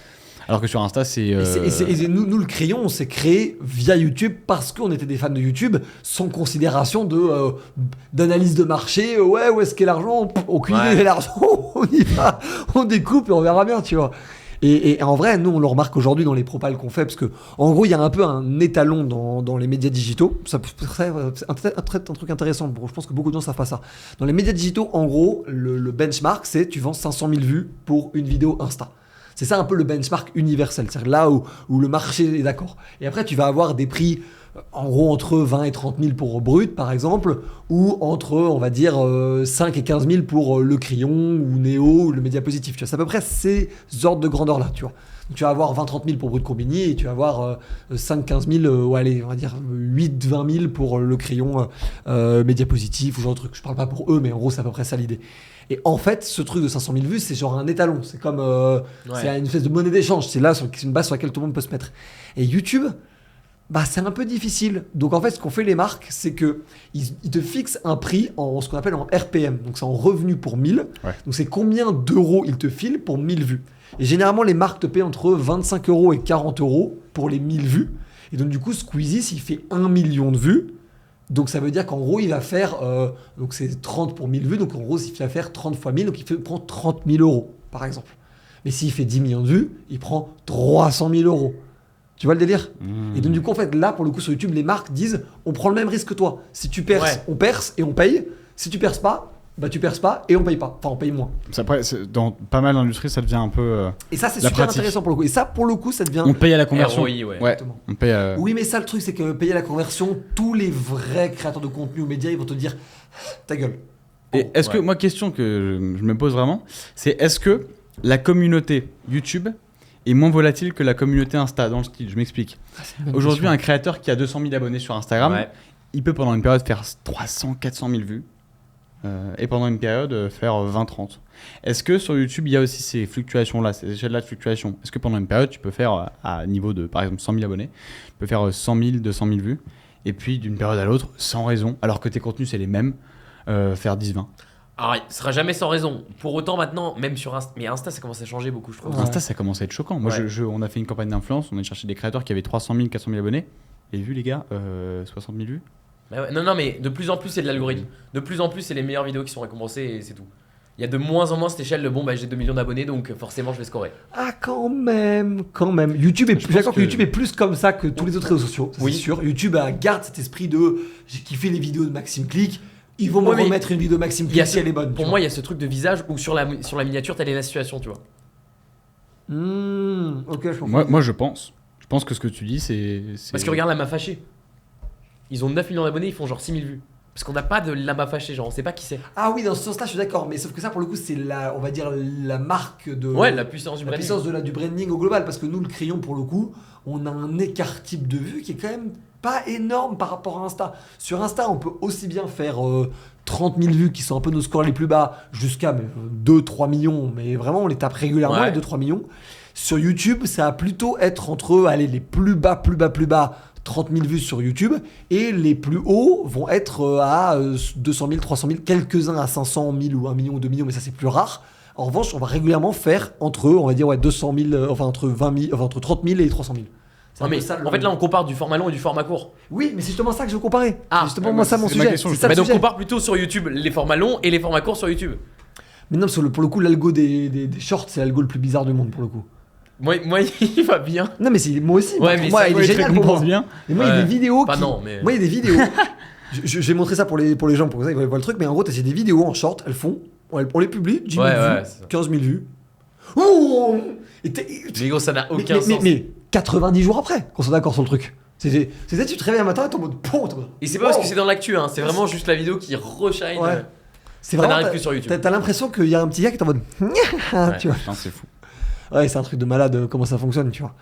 Alors que sur Insta, c'est. Et nous, le crayon, on s'est créé via YouTube parce qu'on était des fans de YouTube, sans considération d'analyse de marché. Ouais, où est-ce qu'est l'argent? Aucune Ouais. idée, l'argent, on y va, on découpe et on verra bien, tu vois. Et en vrai, nous, on le remarque aujourd'hui dans les propals qu'on fait, parce que en gros, il y a un peu un étalon dans les médias digitaux. Ça peut être un truc intéressant. Bon, je pense que beaucoup de gens savent pas ça. Dans les médias digitaux, en gros, le benchmark, c'est tu vends 500 000 vues pour une vidéo Insta. C'est ça un peu le benchmark universel, c'est-à-dire là où le marché est d'accord. Et après, tu vas avoir des prix, en gros, entre 20 et 30 000 pour Brut, par exemple, ou entre, on va dire, 5 et 15 000 pour Le Crayon, ou Néo, ou le Média Positif. Tu vois, c'est à peu près ces ordres de grandeur-là, tu vois. Donc, tu vas avoir 20-30 000 pour Brut Combini, et tu vas avoir 5-15 000, ou allez, on va dire 8-20 000 pour Le Crayon, Média Positif, ou genre de truc. Je parle pas pour eux, mais en gros, c'est à peu près ça l'idée. Et en fait, ce truc de 500 000 vues, c'est genre un étalon. C'est comme c'est une espèce de monnaie d'échange. C'est là, c'est une base sur laquelle tout le monde peut se mettre. Et YouTube, bah, c'est un peu difficile. Donc en fait, ce qu'ont fait les marques, c'est que ils te fixent un prix en ce qu'on appelle en RPM. Donc c'est en revenu pour 1000. Ouais. Donc c'est combien d'euros ils te filent pour 1000 vues. Et généralement, les marques te payent entre 25 euros et 40 euros pour les 1000 vues. Et donc du coup, Squeezie, s'il fait 1 million de vues, donc ça veut dire qu'en gros, il va faire, donc c'est 30 pour 1000 vues, donc en gros, s'il va faire 30 fois 1000, donc il prend 30 000 euros, par exemple. Mais s'il fait 10 millions de vues, il prend 300 000 euros. Tu vois le délire? Et donc du coup, en fait, là, pour le coup, sur YouTube, les marques disent, on prend le même risque que toi. Si tu perces, Ouais. on perce et on paye. Si tu perces pas, bah tu perces pas et on paye pas. Enfin, on paye moins. Après, dans pas mal d'industries, ça devient un peu. Et ça, c'est La super pratique. intéressant pour le coup. Et ça, pour le coup, ça devient... On paye à la conversion. ROI, ouais. Ouais, Exactement. on paye à. Oui, mais ça, le truc, c'est que payer la conversion, tous les vrais créateurs de contenu ou médias, ils vont te dire, ta gueule. Et est-ce que, Ouais. moi, question que je me pose vraiment, c'est est-ce que la communauté YouTube est moins volatile que la communauté Insta dans le style? Je m'explique. Aujourd'hui, un créateur qui a 200 000 abonnés sur Instagram, Ouais. il peut pendant une période faire 300, 400 000 vues. Et pendant une période faire 20-30. Est-ce que sur YouTube il y a aussi ces fluctuations-là, ces échelles-là de fluctuation? Est-ce que pendant une période tu peux faire à niveau de par exemple 100 000 abonnés, tu peux faire 100 000, 200 000 vues, et puis d'une période à l'autre, sans raison, alors que tes contenus c'est les mêmes, faire 10-20. Alors, il sera jamais sans raison. Pour autant, maintenant, même sur Insta, mais Insta, ça commence à changer beaucoup, je trouve. Ouais. Insta, ça commence à être choquant. Moi, Ouais. on a fait une campagne d'influence, on a cherché des créateurs qui avaient 300 000, 400 000 abonnés. Et vu, les gars, 60 000 vues. Bah ouais, non, mais de plus en plus, c'est de l'algorithme. De plus en plus, c'est les meilleures vidéos qui sont récompensées et c'est tout. Il y a de moins en moins cette échelle de bon, bah j'ai 2 millions d'abonnés donc forcément je vais scorer. Ah, quand même. YouTube est Je plus d'accord pense que que- YouTube est plus comme ça que tous les autres réseaux sociaux. Ça, Oui. c'est sûr. YouTube garde cet esprit de j'ai kiffé les vidéos de Maxime Click. Ils vont me Ouais, mais remettre une vidéo de Maxime il y a Click si ce- elle est bonne. Pour moi, il y a ce truc de visage où sur la miniature, t'as la situation, tu vois. Ok, je comprends. Moi, je pense que ce que tu dis, c'est. Parce que regarde Lama Fâché. Ils ont 9 millions d'abonnés, ils font genre 6000 vues. Parce qu'on n'a pas de Lama Fâché, genre on sait pas qui c'est. Ah oui, dans ce sens-là, je suis d'accord. Mais sauf que ça, pour le coup, c'est on va dire la marque de. Ouais, la puissance du la branding. puissance du branding au global. Parce que nous, le crayon, pour le coup, on a un écart type de vue qui est quand même pas énorme par rapport à Insta. Sur Insta, on peut aussi bien faire 30 000 vues qui sont un peu nos scores les plus bas jusqu'à 2-3 millions. Mais vraiment, on les tape régulièrement, Ouais. les 2-3 millions. Sur YouTube, ça va plutôt être entre allez, les plus bas, 30 000 vues sur YouTube, et les plus hauts vont être à 200 000, 300 000, quelques-uns à 500 000 ou 1 million ou 2 millions, mais ça c'est plus rare. En revanche, on va régulièrement faire entre, on va dire, 200 000, enfin entre 20 000, enfin entre 30 000 et 300 000. C'est Non, un peu mais ça, le- en fait là on compare du format long et du format court. Oui, mais c'est justement ça que je veux comparer. Ah, c'est justement ouais, moi ça c'est mon ma sujet. question, C'est je ça le Mais donc sujet. compare plutôt sur YouTube les formats longs et les formats courts sur YouTube. Mais non, pour le coup, l'algo des shorts, c'est l'algo le plus bizarre du monde pour le coup. Moi il va bien. Non, mais c'est moi aussi. Ouais, pour mais moi, ça, il ouais, est je génial pour moi. bien. Et moi, il y a Ouais. des vidéos. Pas qui- non, mais- Moi, il y a des vidéos. je vais montrer ça pour les gens, pour que ça, ils voient le truc. Mais en gros, t'as des vidéos en short, elles font. On les publie, 10 000 Ouais, vues, ouais, c'est ça. 15 000 vues. Ouh et Mais gros ça n'a mais, aucun mais- sens. mais 90 jours après, qu'on soit d'accord sur le truc. C'est tu te réveilles un matin et t'es en mode pont. Et c'est pas parce Oh. que c'est dans l'actu, hein, c'est vraiment juste la vidéo qui reshine. Ouais. C'est Ça vraiment. n'arrive que sur YouTube. T'as l'impression qu'il y a un petit gars qui est en mode. Tu vois. Putain, c'est fou. Ouais, c'est un truc de malade comment ça fonctionne, tu vois.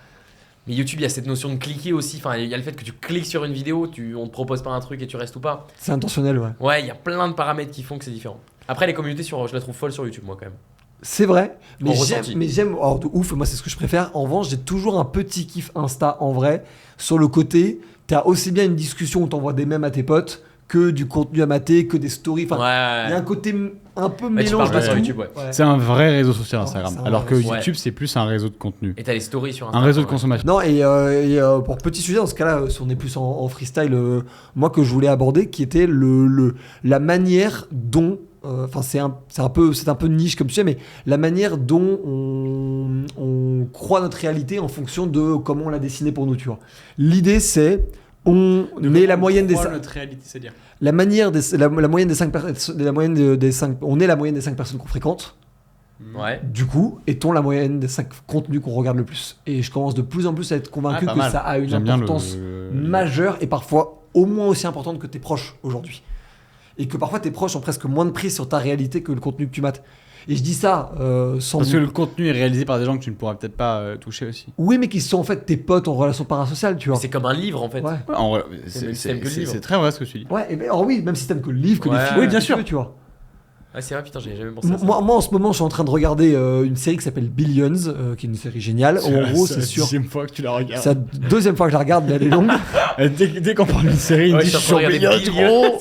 Mais YouTube, il y a cette notion de cliquer aussi. Enfin, il y a le fait que tu cliques sur une vidéo, on te propose pas un truc et tu restes ou pas. C'est intentionnel, ouais. Ouais, il y a plein de paramètres qui font que c'est différent. Après, les communautés, je la trouve folle sur YouTube, moi, quand même. C'est vrai, mais En j'aime, ressenti. alors de ouf, moi c'est ce que je préfère. En revanche, j'ai toujours un petit kiff Insta en vrai. Sur le côté, t'as aussi bien une discussion où t'envoies des mèmes à tes potes que du contenu à mater, que des stories. Enfin, il y a un côté un peu Ouais, tu mélange parles pas de sur tout. YouTube, ouais. C'est un vrai réseau social Ouais, Instagram. c'est un Alors que vrai réseau. YouTube, c'est plus un réseau de contenu. Et t'as les stories sur Un Instagram. réseau de ouais. consommation. Non, pour petit sujet, dans ce cas-là, si on est plus en freestyle, moi que je voulais aborder, qui était la manière dont. Enfin, c'est un peu niche comme sujet, mais la manière dont on croit notre réalité en fonction de comment on l'a dessiné pour nous, tu vois. L'idée, c'est on est la moyenne des notre réalité, c'est-à-dire. la moyenne des 5 personnes, on est la moyenne des 5 personnes qu'on fréquente. Ouais. Du coup, est-on la moyenne des 5 contenus qu'on regarde le plus. Et je commence de plus en plus à être convaincu Ah, pas que mal. ça a une J'aime bien importance majeure et parfois au moins aussi importante que tes proches aujourd'hui. Et que parfois tes proches ont presque moins de prise sur ta réalité que le contenu que tu mates. Et je dis ça sans... Parce que le contenu est réalisé par des gens que tu ne pourras peut-être pas toucher aussi. Oui, mais qui sont en fait tes potes en relation parasociale, tu vois. C'est comme un livre, en fait. Ouais. Ouais, en vrai, C'est le même système que le livre. c'est très vrai ce que tu dis. Ouais, et ben, alors oui, même si t'aimes que le livre, que les Ouais. films, Oui, bien que sûr. tu veux, tu vois. Ouais, c'est vrai, putain, j'avais jamais pensé à ça. Moi, en ce moment, je suis en train de regarder une série qui s'appelle Billions, qui est une série géniale. Où, en gros, c'est sûr. C'est la 10e fois que tu la regardes. C'est la deuxième fois que je la regarde, mais elle est longue. Dès qu'on parle d'une série, il me Ouais, dit je suis en train de regarder Billions.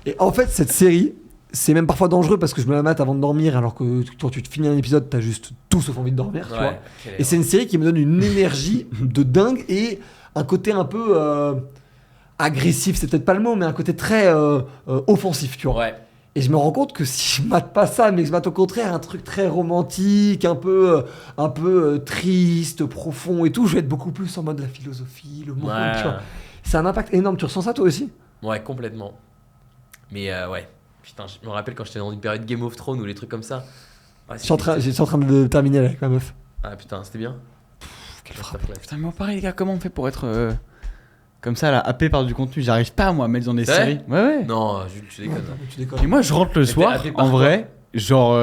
Et en fait, cette série, c'est même parfois dangereux parce que je me la mate avant de dormir, alors que quand tu te finis un épisode, t'as juste tout sauf envie de dormir, tu vois. Ouais. Et c'est une série qui me donne une énergie de dingue et un côté un peu agressif, c'est peut-être pas le mot, mais un côté très offensif, tu vois. Ouais. Et je me rends compte que si je mate pas ça, mais que je mate au contraire un truc très romantique, un peu triste, profond et tout, je vais être beaucoup plus en mode la philosophie, le monde, Ouais. tu vois. C'est un impact énorme. Tu ressens ça toi aussi? Ouais, complètement. Mais ouais. Putain, je me rappelle quand j'étais dans une période Game of Thrones ou les trucs comme ça. Ouais, Je suis en train de terminer avec ma meuf. Ah putain, c'était bien. Quelle Masterclass. Putain, mais moi, pareil, les gars, comment on fait pour être comme ça, là, happé par du contenu? J'arrive pas, moi, à mettre dans des C'est vrai séries. Ouais, ouais. Non, Jules, tu déconnes. Tu déconnes. Et moi, je rentre le Mais t'es soir, happé par en quoi? vrai, genre,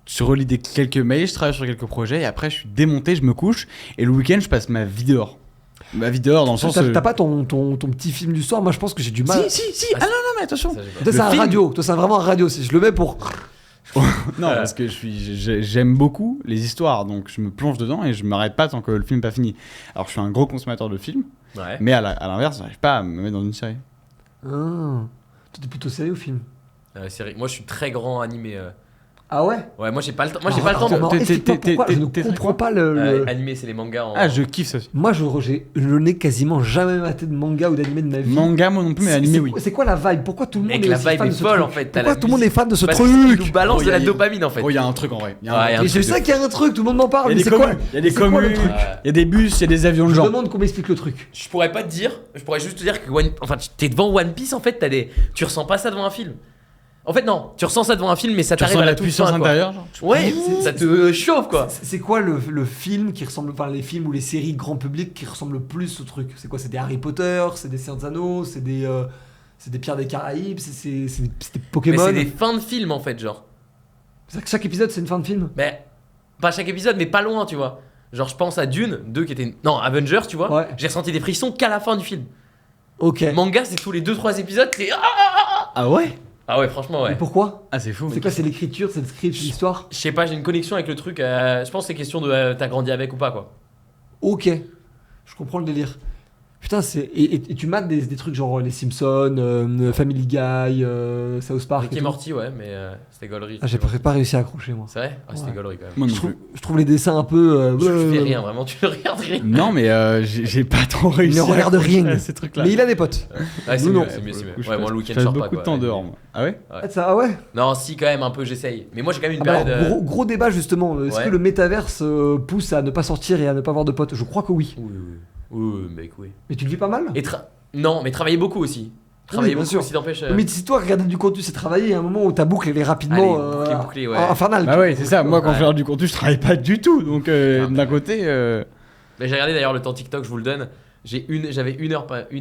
je relis quelques mails, je travaille sur quelques projets, et après, je suis démonté, je me couche, et le week-end, je passe ma vie dehors. Ma vie dehors, dans le sens. T'as pas ton petit film du soir? Moi, je pense que j'ai du mal. Si. Ah non, mais attention. Ça, j'ai pas. Toi, c'est un film- radio. Toi, c'est vraiment un radio. Si je le mets pour. Non, parce que j'aime beaucoup les histoires, donc je me plonge dedans et je m'arrête pas tant que le film n'est pas fini. Alors, je suis un gros consommateur de films, Ouais. mais à l'inverse, j'arrive pas à me mettre dans une série. Ah. Toi, t'es plutôt série ou film? Série. Moi, je suis très grand animé. Ah ouais? Ouais, moi, j'ai pas le temps. Moi, j'ai pas le temps. Alors, explique-moi pourquoi je ne comprends pas le... Animé, c'est les mangas. Je kiffe ça aussi. Moi, je n'ai quasiment jamais maté de manga ou d'animé de ma vie. Manga, moi non plus, mais animé, oui. C'est quoi la vibe? Pourquoi tout le monde Mec, est la aussi vibe fan est de ce folle, truc? en fait. T'as Pourquoi la tout le monde est fan de ce Parce qu'il truc? nous balance de la il y a- dopamine, en fait. Oh, il y a un truc en vrai. Il y a un Ouais, vrai Mais truc je de- sais qu'il y a un truc, tout le monde m'en parle. Il y a Mais des c'est quoi? communes, il y a des C'est quoi le communes, truc? il y a des bus, il y a des avions de Je gens. demande qu'on m'explique le truc. Je pourrais pas te dire. Je pourrais juste te dire que t'es devant One Piece, en fait, tu ressens pas ça devant un film. En fait, non, tu ressens ça devant un film, mais ça Tu t'arrive ressens à la la toute puissance fin, quoi. intérieure, genre. Ouais, ça te chauffe, quoi. C'est quoi le film qui ressemble, enfin les films ou les séries grand public qui ressemblent le plus au truc? C'est quoi? C'est des Harry Potter, c'est des Seigneur des Anneaux, c'est des Pierres des Caraïbes, c'est des Mais Pokémon. c'est des fins de film, en fait, genre. C'est-à-dire que chaque épisode c'est une fin de film. Mais pas chaque épisode, mais pas loin, tu vois. Genre, je pense à Dune 2 qui était. Non, Avengers, tu vois. Ouais. J'ai ressenti des frissons qu'à la fin du film. Ok. Manga, c'est tous les 2-3 épisodes, t'es. Ah ouais? Ah ouais, franchement, Et ouais. pourquoi? Ah, c'est fou. C'est quoi? C'est l'écriture, c'est le script, c'est l'histoire? Je sais pas, j'ai une connexion avec le truc. Je pense que c'est question de t'as grandi avec ou pas, quoi. Ok. Je comprends le délire. Putain, et tu mates des trucs genre les Simpsons, Family Guy, South Park. Rick et et tout. Morty, ouais, mais c'était gaulerie. Ah, j'ai pas réussi à accrocher moi. C'est vrai? Ah, c'était Ouais. gaulerie quand même. Moi non Je plus. trouve les dessins un peu. Tu fais rien, vraiment, tu regardes rien. Non, mais j'ai pas trop réussi. ne regarde à accrocher rien. à ces trucs-là. Mais il a des potes. Ouais, c'est Nous, mieux, non. c'est mieux, c'est mieux. Pour le coup, Ouais, moi, le week-end, je je passe sors pas, beaucoup quoi. de temps dehors, moi. Ah ouais? Ah ouais? Non, si, quand même, un peu, j'essaye. Mais moi, j'ai quand même une Ah bah période. alors, gros débat justement. Est-ce Ouais. que le métaverse pousse à ne pas sortir et à ne pas avoir de potes? Je crois que oui. Oui, mec, oui. Mais tu le vis pas mal? Non, mais travailler beaucoup aussi. Travailler bien beaucoup sûr. aussi t'empêche. Mais si toi, regarder du contenu, c'est travailler. Il y a un moment où ta boucle elle est rapidement Allez, bouclé, ouais. infernale. Bah ouais, c'est ça. Moi, quand Ouais. je regarde du contenu, je travaille pas du tout. Donc, d'un côté. Mais j'ai regardé d'ailleurs le temps TikTok, je vous le donne. J'avais une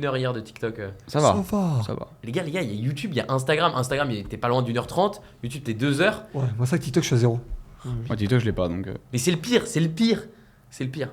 heure hier de TikTok. Ça va. va. Ça va. Les gars, il y a YouTube, il y a Instagram. Instagram, t'es pas loin d'1h30. YouTube, t'es 2 heures. Ouais, moi ça que TikTok, je suis à zéro. Moi, TikTok, je l'ai pas. Donc. Mais c'est le pire, c'est le pire. C'est le pire.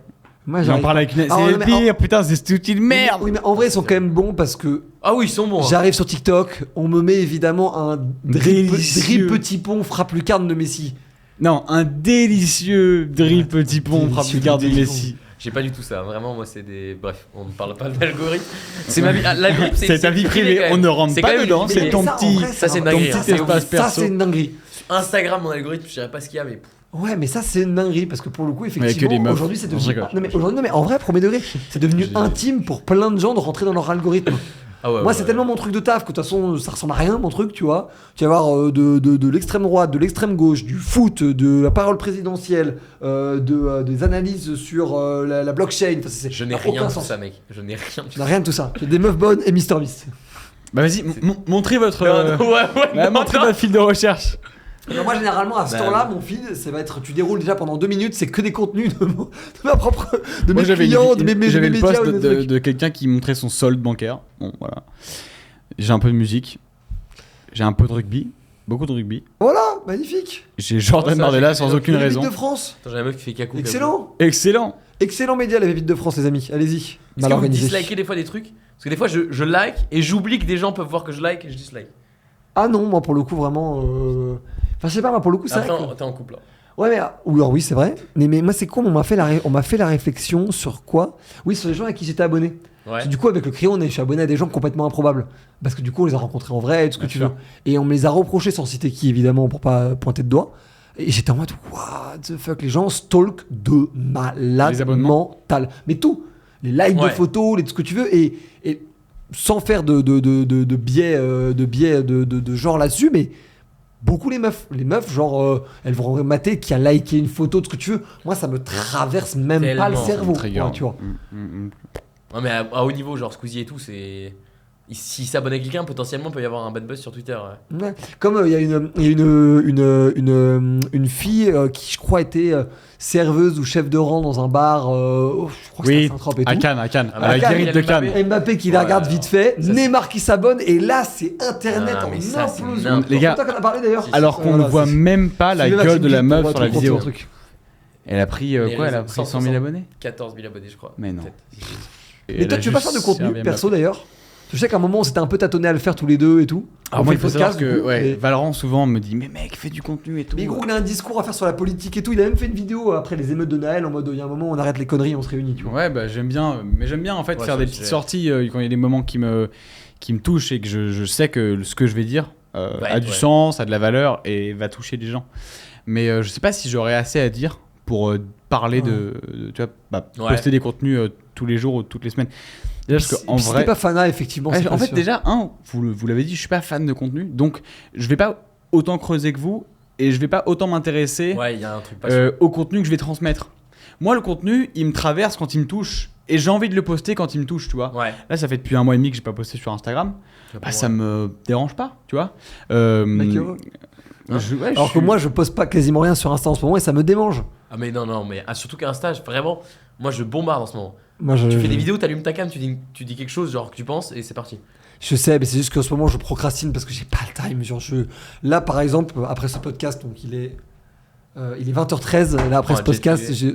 Moi, J'en j'arrive parle pas. avec une. Ah, C'est ouais, le mais pire, putain, c'est cet outil de merde. Oui, mais en vrai, ils sont quand même bons parce que Ah oui, ils sont bons. Hein. j'arrive sur TikTok, on me met évidemment un Délicieux. drip petit pont frappe lucarne de Messi. Non, un délicieux drip petit pont frappe Délicieux du garde de drip. Messi. J'ai pas du tout ça. Vraiment, moi, c'est des. Bref, on ne parle pas de l'algorithme. C'est ma vie. L'algorithme, C'est ta vie privé, privée, quand on même. ne rentre C'est pas quand même dedans, une c'est vie ton privée. ça, en petit. vrai, Ça, c'est une un- dinguerie. ton hein. petit C'est espace ouf. Ça, perso. c'est une dinguerie. Instagram, mon algorithme, je dirais pas ce qu'il y a, mais. Ouais, mais ça, c'est une dinguerie parce que pour le coup, que des effectivement, meufs. aujourd'hui, c'est Non, je devenu. rigole. Non, mais aujourd'hui, non, mais en vrai, premier degré, c'est devenu J'ai- intime pour plein de gens de rentrer dans leur algorithme. Ah ouais, Moi, ouais, c'est ouais. tellement mon truc de taf que de toute façon, ça ressemble à rien, mon truc, tu vois. Tu vas avoir de l'extrême droite, de l'extrême gauche, du foot, de la parole présidentielle, des analyses sur la blockchain. Enfin, Je n'ai ça n'a rien aucun de tout sens. ça, mec. Je n'ai rien de Tu tout n'as rien de tout ça. Tu as des meufs bonnes et MrBeast. Bah vas-y, montrez votre. ça. Ouais, Bah, non, montrez non. votre fil de recherche. Alors moi, généralement, à ce Bah, temps-là, mon feed, ça va être, tu déroules déjà pendant 2 minutes, c'est que des contenus de ma propre, de Moi mes j'avais clients, de mes j'avais le médias, post ou de mes trucs. de quelqu'un qui montrait son solde bancaire. Bon voilà. J'ai un peu de musique. J'ai un peu de rugby. Beaucoup de rugby. Voilà, magnifique. J'ai Jordan Oh, ça, Bardella j'ai- sans aucune Les raison. Pépites de France. Attends, j'ai la meuf qui fait cacou. Excellent. Excellent. Excellent média, les Pépites de France, les amis. Allez-y. Est-ce Mal que vous organisé. dislikez des fois des trucs? Parce que des fois, je like et j'oublie que des gens peuvent voir que je like et je dislike. Ah non, moi pour le coup, vraiment. Enfin, je sais pas, moi pour le coup, c'est Après, vrai que- t'es en couple là. Ouais, mais. Ou alors, oui, c'est vrai. Mais moi, c'est con, on m'a fait la réflexion sur quoi? Oui, sur les gens à qui j'étais abonné. Ouais. Parce que du coup, avec le crayon, je suis abonné à des gens complètement improbables. Parce que du coup, on les a rencontrés en vrai, et tout ce que Bien tu sûr. veux. Et on me les a reprochés sans citer qui, évidemment, pour pas pointer de doigt. Et j'étais en mode, what the fuck, les gens stalk de malade Les abonnements. mental. Mais tout. Les likes de Ouais. photos, tout ce que tu veux. Et sans faire de biais de genre là-dessus, mais beaucoup les meufs. Les meufs, genre, elles vont mater qui a liké une photo, de ce que tu veux. Moi, ça me traverse même pas le Tellement. cerveau. Trigger. Ouais, tu vois. Non, mais à haut niveau, genre Squeezie et tout, c'est. S'il s'abonne à quelqu'un, potentiellement, il peut y avoir un bad buzz sur Twitter. Ouais. Comme il y a une fille qui, je crois, était serveuse ou chef de rang dans un bar. Je crois que Oui, c'était à Saint-Tropez et à tout. Cannes, à Cannes. Ah, À la Cannes, guérite il y de a Cannes. Mbappé. Mbappé qui la Ouais, regarde alors, vite fait, ça, Neymar qui s'abonne, et là c'est internet Ah, en mais ça, c'est implosion. n'importe Les gars, C'est toi qu'on a parlé d'ailleurs. Alors qu'on Voilà, ne voit c'est- même pas la Suivez gueule Maxime de la Guy meuf pour sur la retrouver vidéo. le truc. Elle a pris Les quoi? Elle a réseaux, pris 100 000 abonnés? 14 000 abonnés, je crois. Mais non. Peut-être. Mais toi, tu veux pas faire de contenu perso d'ailleurs? Je sais qu'à un moment, on s'était un peu tâtonné à le faire tous les deux et tout. Alors On moi, fait il faut le savoir podcast, que du coup, ouais, et- Valorant souvent me dit mais mec, fais du contenu et tout. Mais gros, il a un discours à faire sur la politique et tout. Il a même fait une vidéo après les émeutes de Noël en mode il y a un moment on arrête les conneries, on se réunit, tu vois. Ouais, bah j'aime bien, mais j'aime bien en fait Ouais, faire ça, des c'est- petites sorties quand il y a des moments me touche et que je sais que ce que je vais dire a du ouais. sens, a de la valeur et va toucher les gens. Mais je sais pas si j'aurais assez à dire pour parler tu vois, poster des contenus tous les jours ou toutes les semaines. Déjà, parce que, en Si vrai, t'es pas fanat, effectivement. ouais, c'est en pas fait, sûr. déjà, vous l'avez dit, je suis pas fan de contenu, donc je vais pas autant creuser que vous et je vais pas autant m'intéresser Ouais, il y a un truc pas sûr. au contenu que je vais transmettre. Moi, le contenu, il me traverse quand il me touche et j'ai envie de le poster quand il me touche, tu vois. Ouais. Là, ça fait depuis 1 mois et demi que j'ai pas posté sur Instagram. Ça me dérange pas, tu vois. Mec heureux. Ouais, Alors que moi, je poste pas quasiment rien sur Insta en ce moment et ça me démange. Ah mais non, mais surtout qu'Insta, vraiment, moi je bombarde en ce moment. Moi, Tu fais des vidéos, t'allumes ta cam, tu dis quelque chose genre que tu penses et c'est parti. Je sais, mais c'est juste qu'en ce moment, je procrastine parce que j'ai pas le time. Genre, là, par exemple, après ce podcast, donc il est 20h13. Là, après Oh, ce un jet podcast, privé.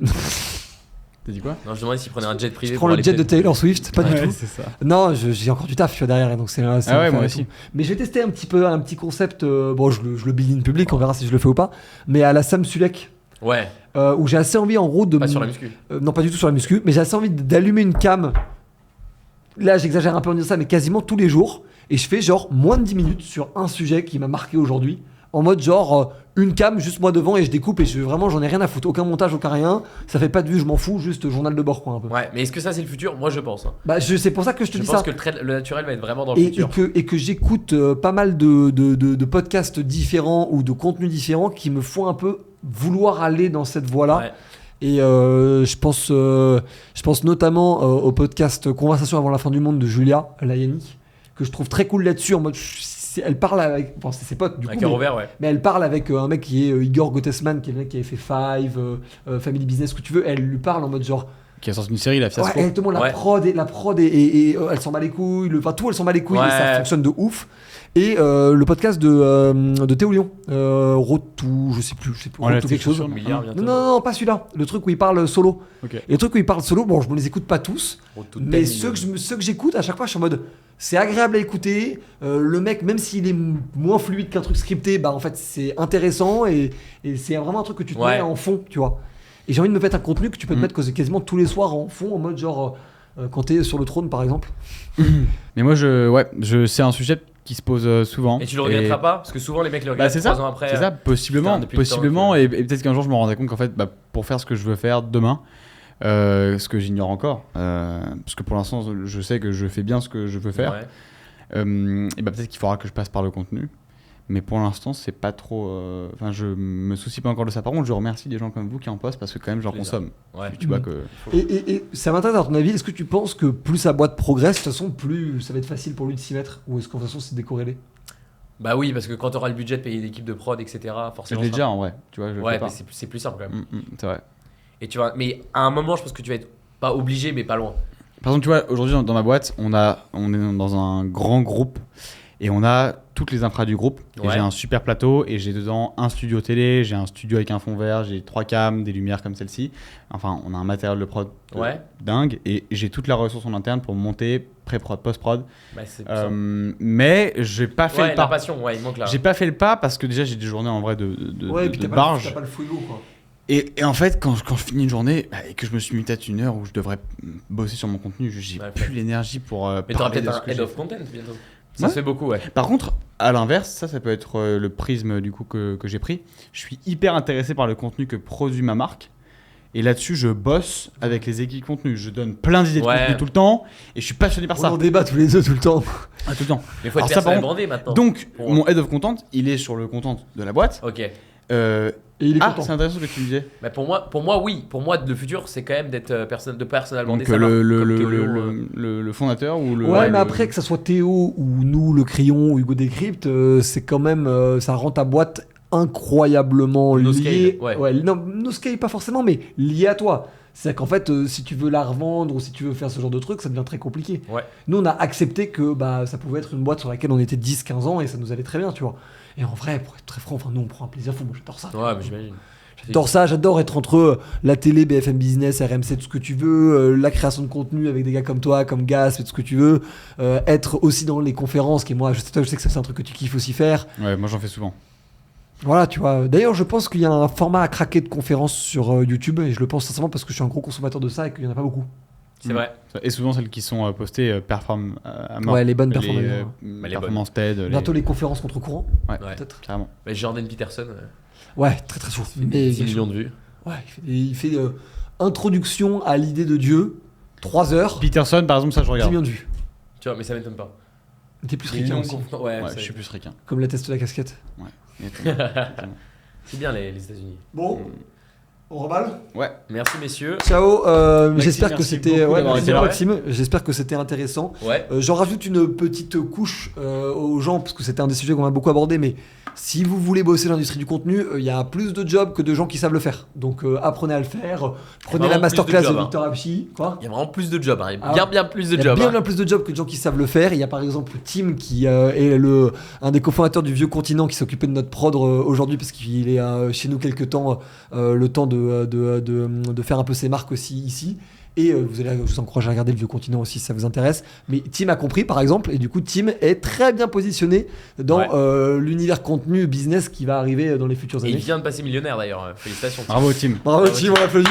T'as dit quoi? Non, je demandais s'il prenait un jet privé. je prends pour le aller jet de peut-être- Taylor Swift, pas du Ouais, tout. c'est ça. Non, j'ai encore du taf, tu vois, derrière, et donc c'est Ah ouais, faire moi et aussi. tout. Mais je vais tester un petit concept. Bon, je le build in public, on verra si je le fais ou pas. Mais à la Sam Sulek, Ouais, où j'ai assez envie, en gros, de. pas sur la muscu. Non, pas du tout sur la muscu, mais j'ai assez envie d'allumer une cam. Là, j'exagère un peu en disant ça, mais quasiment tous les jours. Et je fais genre moins de 10 minutes sur un sujet qui m'a marqué aujourd'hui. En mode genre une cam, juste moi devant et je découpe et vraiment j'en ai rien à foutre. Aucun montage, aucun rien. Ça fait pas de vue, je m'en fous, juste journal de bord quoi un peu. Ouais, mais est-ce que ça c'est le futur? Moi je pense. Hein. Bah, c'est pour ça que je te Je dis pense ça. que le naturel va être vraiment dans le Et futur. que j'écoute pas mal de podcasts différents ou de contenus différents qui me font un peu vouloir aller dans cette voie-là. Ouais. Et je pense notamment au podcast Conversation avant la fin du monde de Julia Layani, que je trouve très cool là-dessus. En mode, elle parle avec, enfin, c'est ses potes du coup, Un cœur mais, ouvert, ouais. mais elle parle avec un mec qui est Igor Gottesman, qui est le mec qui avait fait Five, Family Business, ce que tu veux. Elle lui parle en mode genre. Qui a sorti une série, la Ouais, Fiasco. exactement, la Ouais. prod et elle s'en bat les couilles, enfin tout elle s'en bat les couilles et ça Ouais. fonctionne de ouf. Et le podcast de Théo Lyon, Road to, je sais plus, On l'a Road to quelque testé chose. sur le Milliard bientôt. Non, pas celui-là. Le truc où il parle solo. Ok. Et le truc où il parle solo, bon, je me les écoute pas tous, Road to mais 10 ceux que j'écoute, à chaque fois, je suis en mode, c'est agréable à écouter. Le mec, même s'il est moins fluide qu'un truc scripté, bah en fait, c'est intéressant et c'est vraiment un truc que tu te Ouais. mets en fond, tu vois. Et j'ai envie de me mettre un contenu que tu peux te Mm. mettre quasiment tous les soirs en fond, en mode genre, quand t'es sur le trône, par exemple. Mais moi, c'est un sujet qui se pose souvent. Et tu le regretteras pas? Parce que souvent les mecs le Bah, regrettent c'est 3 ça, ans après. c'est ça, possiblement, putain, depuis le temps possiblement, que- et peut-être qu'un jour je me rendrai compte qu'en fait, pour faire ce que je veux faire demain, ce que j'ignore encore, parce que pour l'instant, je sais que je fais bien ce que je veux faire, Ouais. et peut-être qu'il faudra que je passe par le contenu, mais pour l'instant, c'est pas trop. Enfin, je me soucie pas encore de ça. Par contre, je remercie des gens comme vous qui en postent parce que quand même, j'en Plaisir. consomme. Ouais. Tu vois que. Et ça m'intéresse à ton avis, est-ce que tu penses que plus sa boîte progresse, de toute façon, plus ça va être facile pour lui de s'y mettre? Ou est-ce qu'en façon c'est décorrélé? Bah oui, parce que quand tu auras le budget de payer une équipe de prod, etc., Je forcément. l'ai ça- déjà en vrai, tu vois, je le Ouais, fais pas. mais c'est plus simple quand même. C'est vrai. Et tu vois, mais à un moment, je pense que tu vas être pas obligé, mais pas loin. Par exemple, tu vois, aujourd'hui dans ma boîte, on est dans un grand groupe et on a toutes les infras du groupe. Et Ouais. j'ai un super plateau et j'ai dedans un studio télé, j'ai un studio avec un fond vert, j'ai 3 cams, des lumières comme celle-ci. Enfin, on a un matériel de prod Ouais. dingue et j'ai toute la ressource en interne pour monter pré-prod, post-prod. Bah, c'est plus simple. Mais j'ai pas fait Ouais, le la pas. passion, ouais, il manque là. J'ai pas fait le pas parce que déjà j'ai des journées en vrai de Ouais, et puis t'as barge. pas le fouilloux quoi. Et en fait, quand je finis une journée et que je me suis mis peut-être une heure où je devrais bosser sur mon contenu, j'ai Ouais, plus l'énergie pour Mais t'auras parler de peut-être ce un que head j'ai of content bientôt. Ça Ouais. se fait beaucoup, ouais. Par contre, à l'inverse, ça peut être le prisme du coup que j'ai pris. Je suis hyper intéressé par le contenu que produit ma marque. Et là-dessus, je bosse avec les équipes contenu. Je donne plein d'idées de Ouais. contenu tout le temps. Et je suis passionné par On ça. en débat tous les deux tout le temps. Ah, tout le temps. Mais faut être Alors ça, par personnel contre, brandé maintenant. Donc, Pour- mon head of content, il est sur le content de la boîte. Ok. Et il est Ah, content. c'est intéressant ce que tu me disais. Mais pour moi, oui. Pour moi, le futur, c'est quand même d'être de personnel brandé. Donc, ça marche. Comme Théo Lyon, le fondateur ou le. Ouais, mais le- après que ça soit Théo ou nous, le Crayon ou Hugo Décrypte, c'est quand même, ça rend ta boîte incroyablement No liée. scale, ouais. Non, no scale pas forcément, mais liée à toi. C'est-à-dire qu'en fait, si tu veux la revendre ou si tu veux faire ce genre de truc, ça devient très compliqué. Ouais. Nous, on a accepté que bah, ça pouvait être une boîte sur laquelle on était 10-15 ans et ça nous allait très bien, tu vois. Et en vrai, pour être très franc, enfin, nous, on prend un plaisir fou. Moi, j'adore ça. Ouais, mais j'imagine. J'adore ça, j'adore être entre la télé, BFM Business, RMC, tout ce que tu veux, la création de contenu avec des gars comme toi, comme Gas, tout ce que tu veux, être aussi dans les conférences, qui moi, je sais que ça, c'est un truc que tu kiffes aussi faire. Ouais, moi j'en fais souvent. Voilà, tu vois. D'ailleurs, je pense qu'il y a un format à craquer de conférences sur YouTube, et je le pense sincèrement parce que je suis un gros consommateur de ça et qu'il n'y en a pas beaucoup. C'est vrai. Et souvent, celles qui sont postées performent à mort. Ouais, les bonnes performances. les performances TED. Bientôt les conférences contre courant, Ouais, Ouais. peut-être. carrément. Mais Jordan Peterson, Ouais, très très chaud. 10 millions de vues. Ouais, il fait introduction à l'idée de Dieu, 3 heures, Peterson, par exemple, ça je 10 regarde. millions de vues. Tu vois, mais ça m'étonne pas. T'es plus Et ricain non, aussi, Ouais, Ouais, c'est- je suis plus ricain. comme l'atteste la casquette. c'est bien les États-Unis. Bon, on reballe. Ouais. Merci messieurs. Ciao, Maxime, j'espère que merci c'était beaucoup d'avoir été là. Maxime, j'espère que c'était intéressant. Ouais. J'en rajoute une petite couche aux gens parce que c'était un des sujets qu'on a beaucoup abordé, mais si vous voulez bosser dans l'industrie du contenu, il y a plus de jobs que de gens qui savent le faire. Donc apprenez à le faire. Prenez la vraiment plus de masterclass de jobs, hein. Victor Apchi. Quoi. Il y a vraiment plus de jobs, hein. Ah. bien plus de Il y a jobs. bien, hein. bien plus de jobs que de gens qui savent le faire. Il y a par exemple Tim qui est un des cofondateurs du Vieux Continent qui s'occupait de notre prod aujourd'hui parce qu'il est chez nous quelques temps, le temps de faire un peu ses marques aussi ici. Et je vous encourage à regarder le Vieux Continent aussi si ça vous intéresse. Mais Tim a compris par exemple, et du coup Tim est très bien positionné dans l'univers contenu business qui va arriver dans les futures Et années. il vient de passer millionnaire d'ailleurs. Félicitations. Tim. Bravo, Tim. Bravo Tim, on applaudit.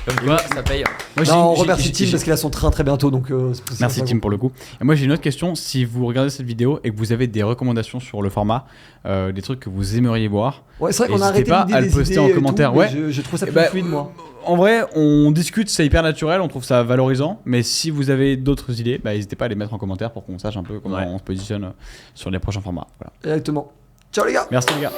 Comme quoi, ça paye. Moi, Non, on j'ai- remercie j'ai- Tim parce qu'il a son train très bientôt. Donc, c'est Merci ça, Tim pour le coup. Et moi j'ai une autre question. Si vous regardez cette vidéo et que vous avez des recommandations sur le format, des trucs que vous aimeriez voir, Ouais, c'est vrai qu'on a N'hésitez arrêté pas l'idée à le des poster idées en et tout, commentaire, mais ouais. Je trouve ça Eh plus ben, fluide moi. en vrai on discute, c'est hyper naturel, on trouve ça valorisant. Mais si vous avez d'autres idées, n'hésitez pas à les mettre en commentaire pour qu'on sache un peu comment Ouais. on se positionne sur les prochains formats. Voilà. Exactement. Ciao les gars. Merci les gars.